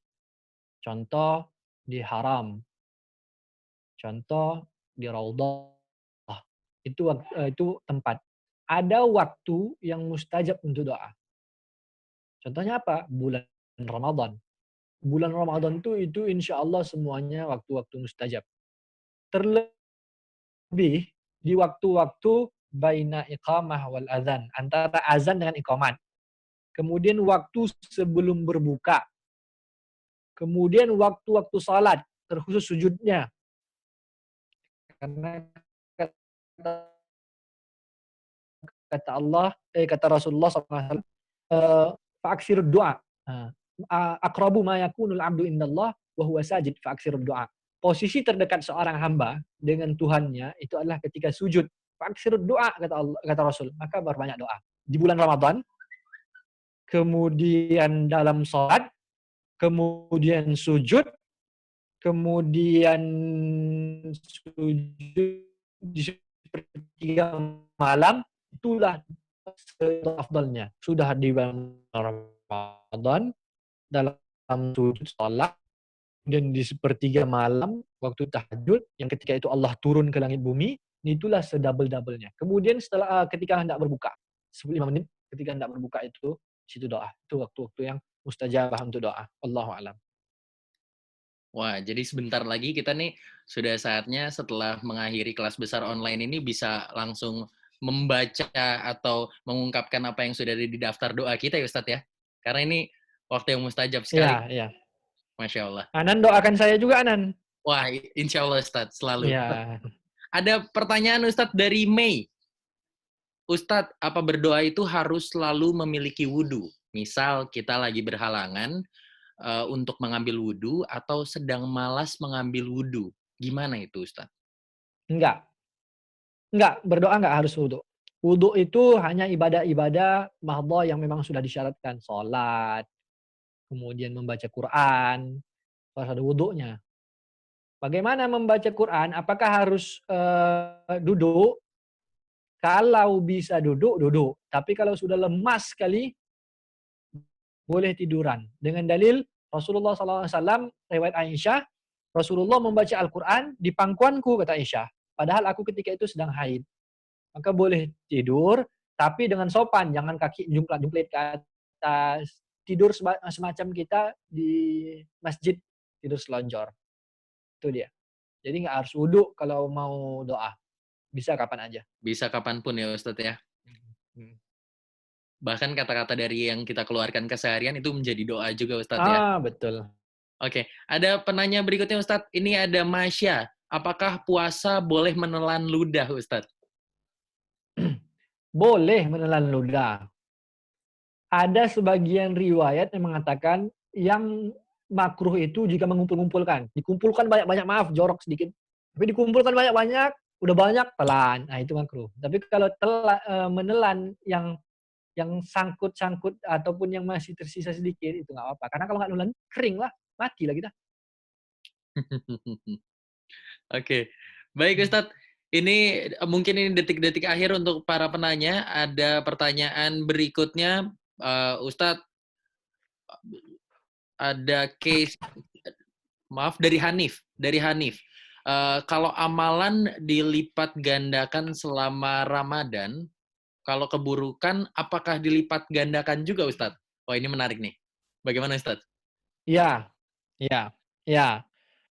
Contoh di haram. Contoh di raudhah. Itu tempat. Ada waktu yang mustajab untuk doa. Contohnya apa? Bulan Ramadan. Bulan Ramadan itu insya Allah semuanya waktu-waktu mustajab. Terlebih di waktu-waktu baina iqamah wal azan, antara azan dengan iqamat. Kemudian waktu sebelum berbuka. Kemudian waktu-waktu salat, terkhusus sujudnya. Karena kata Allah, kata Rasulullah SAW, fa'aksir doa. Aqrabu ma yakunul abdu indallah wa huwa sajid fa'aksir doa. Posisi terdekat seorang hamba dengan Tuhannya itu adalah ketika sujud. Fa'aksir doa, kata Allah, kata Rasul. Maka berbanyak doa. Di bulan Ramadan, kemudian dalam sholat, kemudian sujud, kemudian sujud di sepertiga malam, itulah afdalnya. Sudah di bulan Ramadan, dalam sujud salat, dan di sepertiga malam, waktu tahajud, yang ketika itu Allah turun ke langit bumi, itulah sedouble-doublenya. Kemudian setelah ketika hendak berbuka, 5 menit ketika hendak berbuka itu, situ doa. Itu waktu-waktu yang mustajabah untuk doa. Allahu a'lam. Wah, jadi sebentar lagi kita nih sudah saatnya setelah mengakhiri kelas besar online ini bisa langsung membaca atau mengungkapkan apa yang sudah ada di daftar doa kita ya Ustadz ya. Karena ini waktu yang mustajab sekali. Iya, iya. Masya Allah. Anan doakan saya juga, Anan. Wah, insya Allah Ustadz, selalu. Iya. Ada pertanyaan Ustadz dari Mei. Ustadz, apa berdoa itu harus selalu memiliki wudhu? Misal kita lagi berhalangan untuk mengambil wudhu atau sedang malas mengambil wudhu. Gimana itu Ustadz? Enggak, berdoa enggak harus wudhu. Wudhu itu hanya ibadah-ibadah mahdhah yang memang sudah disyaratkan. Salat, kemudian membaca Quran, harus ada wudhunya. Bagaimana membaca Quran? Apakah harus duduk? Kalau bisa duduk, duduk. Tapi kalau sudah lemas sekali, boleh tiduran. Dengan dalil Rasulullah SAW, riwayat Aisyah, Rasulullah membaca Al-Quran di pangkuanku, kata Aisyah. Padahal aku ketika itu sedang haid. Maka boleh tidur, tapi dengan sopan. Jangan kaki jumplit ke atas. Tidur semacam kita di masjid, tidur selonjor. Itu dia. Jadi nggak harus wudhu kalau mau doa. Bisa kapan aja. Bisa kapanpun ya Ustadz ya. Bahkan kata-kata dari yang kita keluarkan keseharian itu menjadi doa juga Ustadz ya. Betul. Oke, ada penanya berikutnya Ustadz. Ini ada Masya. Apakah puasa boleh menelan ludah Ustadz? Boleh menelan ludah. Ada sebagian riwayat yang mengatakan yang makruh itu jika mengumpul-ngumpulkan. Dikumpulkan banyak-banyak, maaf jorok sedikit. Tapi dikumpulkan banyak-banyak, udah banyak, telan. Nah itu makruh. Tapi kalau menelan yang sangkut-sangkut ataupun yang masih tersisa sedikit, itu nggak apa-apa. Karena kalau nggak nelan, kering lah. Mati lah kita. Oke. Baik Ustadz. Ini mungkin ini detik-detik akhir untuk para penanya. Ada pertanyaan berikutnya. Ustadz, ada case, maaf, dari Hanif. Kalau amalan dilipat gandakan selama Ramadan, kalau keburukan, apakah dilipat gandakan juga, Ustadz? Wah, ini menarik nih. Bagaimana, Ustadz? Ya.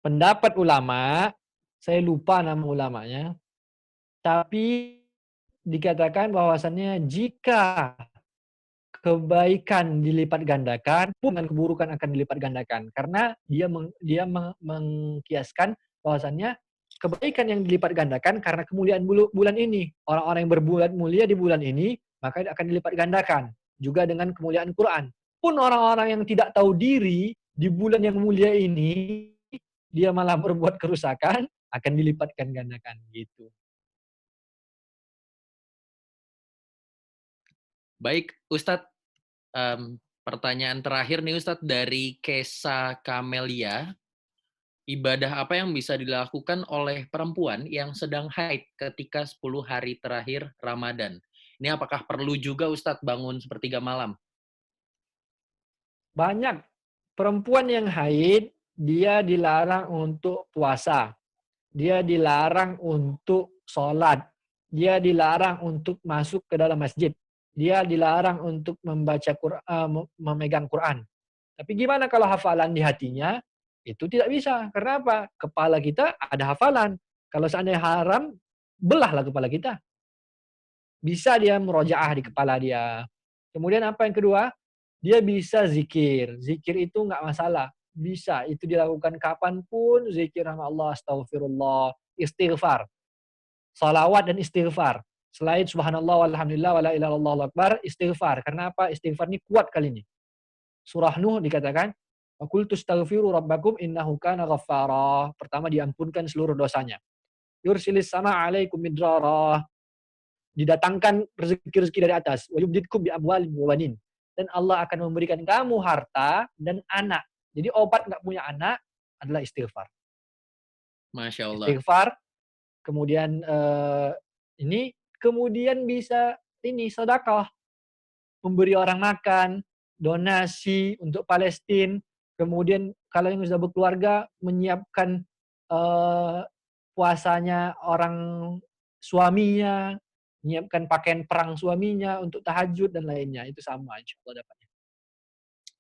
Pendapat ulama, saya lupa nama ulamanya, tapi dikatakan bahwasannya jika kebaikan dilipat gandakan, dengan keburukan akan dilipat gandakan. Karena dia mengkiaskan bahwasannya kebaikan yang dilipat gandakan karena kemuliaan bulan ini. Orang-orang yang berbuat mulia di bulan ini, maka akan dilipat gandakan. Juga dengan kemuliaan Quran. Pun orang-orang yang tidak tahu diri di bulan yang mulia ini, dia malah berbuat kerusakan, akan dilipatkan gandakan. Gitu. Baik, Ustadz. Pertanyaan terakhir nih Ustadz dari Kesa Kamelia. Ibadah apa yang bisa dilakukan oleh perempuan yang sedang haid ketika 10 hari terakhir Ramadan? Ini apakah perlu juga Ustadz bangun sepertiga malam? Banyak perempuan yang haid, dia dilarang untuk puasa. Dia dilarang untuk sholat. Dia dilarang untuk masuk ke dalam masjid. Dia dilarang untuk membaca Quran, memegang Quran. Tapi gimana kalau hafalan di hatinya? Itu tidak bisa. Karena apa? Kepala kita ada hafalan. Kalau seandainya haram, belahlah kepala kita. Bisa dia murojaah di kepala dia. Kemudian apa yang kedua? Dia bisa zikir. Zikir itu nggak masalah. Bisa. Itu dilakukan kapanpun. Zikir sama Allah, astagfirullah, istighfar. Salawat dan istighfar. Selain subhanallah, walhamdulillah, wala ilaha illallah, Allahu akbar, istighfar. Karena apa? Istighfar ini kuat kali ini. Surah Nuh dikatakan, wa qultu astaghfiru rabbakum innahu kana ghaffara. Pertama diampunkan seluruh dosanya. Yursilis sama alaikum midrara. Didatangkan rezeki-rezeki dari atas. Wa yubditkum bi amwalin wa banin. Dan Allah akan memberikan kamu harta dan anak. Jadi obat nggak punya anak adalah istighfar. Masya Allah. Istighfar, kemudian kemudian bisa sedekah, memberi orang makan, donasi untuk Palestina, kemudian kalau yang sudah berkeluarga menyiapkan puasanya orang suaminya, menyiapkan pakaian perang suaminya untuk tahajud dan lainnya, itu sama insyaallah dapatnya.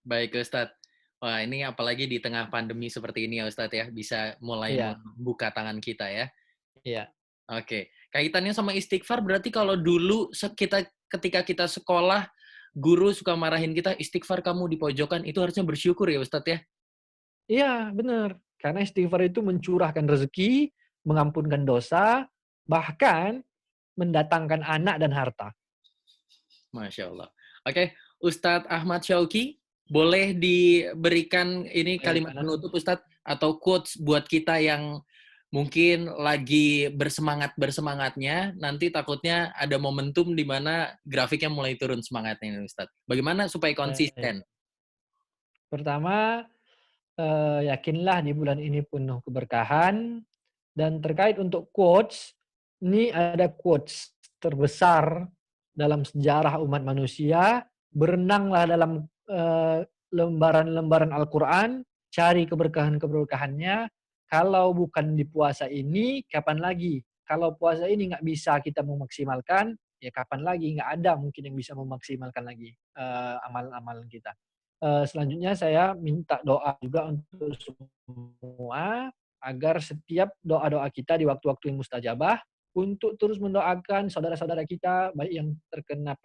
Baik Ustadz. Wah ini apalagi di tengah pandemi seperti ini ya Ustadz ya, bisa mulai Iya. membuka tangan kita ya. Iya. Oke, kaitannya sama istighfar berarti kalau dulu ketika kita sekolah, guru suka marahin kita, istighfar kamu di pojokan, itu harusnya bersyukur ya Ustadz ya? Iya, benar. Karena istighfar itu mencurahkan rezeki, mengampunkan dosa, bahkan mendatangkan anak dan harta. Masya Allah. Oke, Ustadz Ahmad Syauqi, boleh diberikan ini kalimat penutup Ustadz, atau quotes buat kita yang mungkin lagi bersemangatnya, nanti takutnya ada momentum di mana grafiknya mulai turun semangatnya ini Ustadz. Bagaimana supaya konsisten? Pertama, yakinlah di bulan ini penuh keberkahan. Dan terkait untuk quotes, ini ada quotes terbesar dalam sejarah umat manusia. Berenanglah dalam lembaran-lembaran Al-Quran, cari keberkahan-keberkahannya. Kalau bukan di puasa ini, kapan lagi? Kalau puasa ini nggak bisa kita memaksimalkan, ya kapan lagi? Nggak ada mungkin yang bisa memaksimalkan lagi amalan-amalan kita. Selanjutnya saya minta doa juga untuk semua, agar setiap doa-doa kita di waktu-waktu yang mustajabah, untuk terus mendoakan saudara-saudara kita, baik yang terkena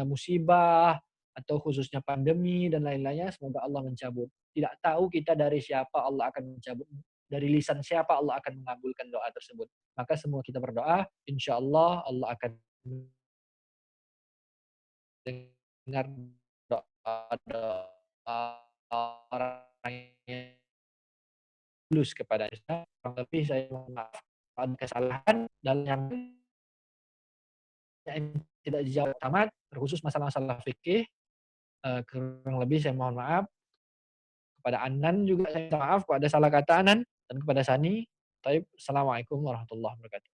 musibah, atau khususnya pandemi dan lain-lainnya, semoga Allah mencabut. Tidak tahu kita dari siapa Allah akan mencabut, dari lisan siapa Allah akan mengabulkan doa tersebut. Maka semua kita berdoa, insya Allah Allah akan dengar doa orang yang tulus kepada saya. Kurang lebih saya mohon maaf ada kesalahan dalam yang tidak dijawab tamat, terkhusus masalah-masalah fikih. Kurang lebih saya mohon maaf. Kepada Anan juga saya minta maaf kalau ada salah kata Anan, dan kepada Sani. Taib. Assalamualaikum warahmatullahi wabarakatuh.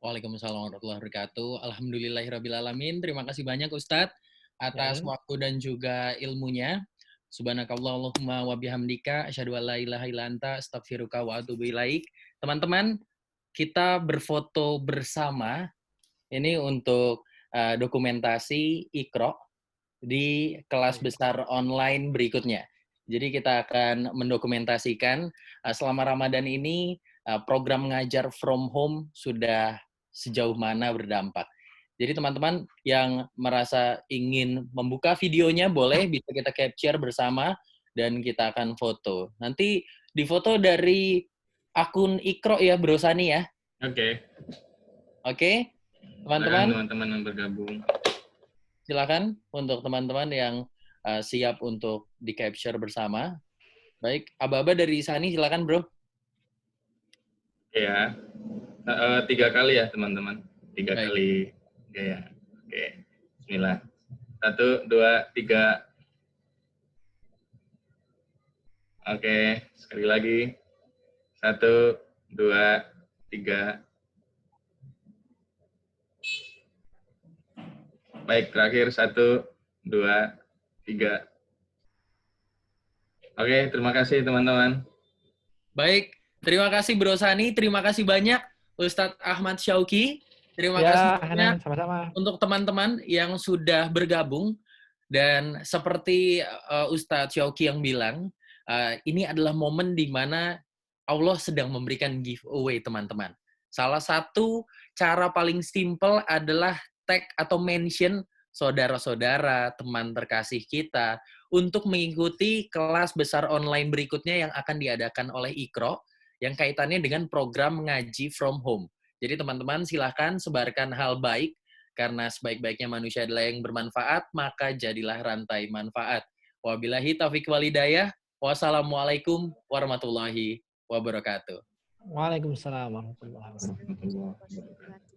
Waalaikumsalam warahmatullahi wabarakatuh. Alhamdulillahirrabbilalamin. Terima kasih banyak Ustadz atas waktu dan juga ilmunya. Subhanakallahumma wa bihamdika asyhadu an la ilaha illa anta astaghfiruka wa atubu ilaik. Teman-teman, kita berfoto bersama ini untuk dokumentasi Iqra di kelas besar online berikutnya. Jadi kita akan mendokumentasikan selama Ramadan ini program ngajar from home sudah sejauh mana berdampak. Jadi teman-teman yang merasa ingin membuka videonya boleh bisa kita capture bersama dan kita akan foto. Nanti difoto dari akun Iqra ya Bro Sani ya. Oke. Oke. Teman-teman yang bergabung. Silakan untuk teman-teman yang siap untuk di-capture bersama. Baik, aba-aba dari Sani silakan, Bro. Ya. 3 kali ya, teman-teman. 3 Baik. kali gaya. Oke. Bismillah. 1, 2, 3. Oke, sekali lagi. 1, 2, 3. Baik, terakhir 1, 2, 3. Oke, terima kasih teman-teman. Baik, terima kasih Bro Sani, terima kasih banyak Ustadz Ahmad Syauqi. Terima kasih banyak sama-sama untuk teman-teman yang sudah bergabung. Dan seperti Ustadz Syauqi yang bilang, ini adalah momen di mana Allah sedang memberikan giveaway teman-teman. Salah satu cara paling simple adalah tag atau mention saudara-saudara, teman terkasih kita untuk mengikuti kelas besar online berikutnya yang akan diadakan oleh Iqra yang kaitannya dengan program ngaji from home. Jadi teman-teman silahkan sebarkan hal baik karena sebaik-baiknya manusia adalah yang bermanfaat, maka jadilah rantai manfaat. Wabillahi taufiq wal hidayah. Wassalamualaikum warahmatullahi wabarakatuh. Waalaikumsalam warahmatullahi wabarakatuh.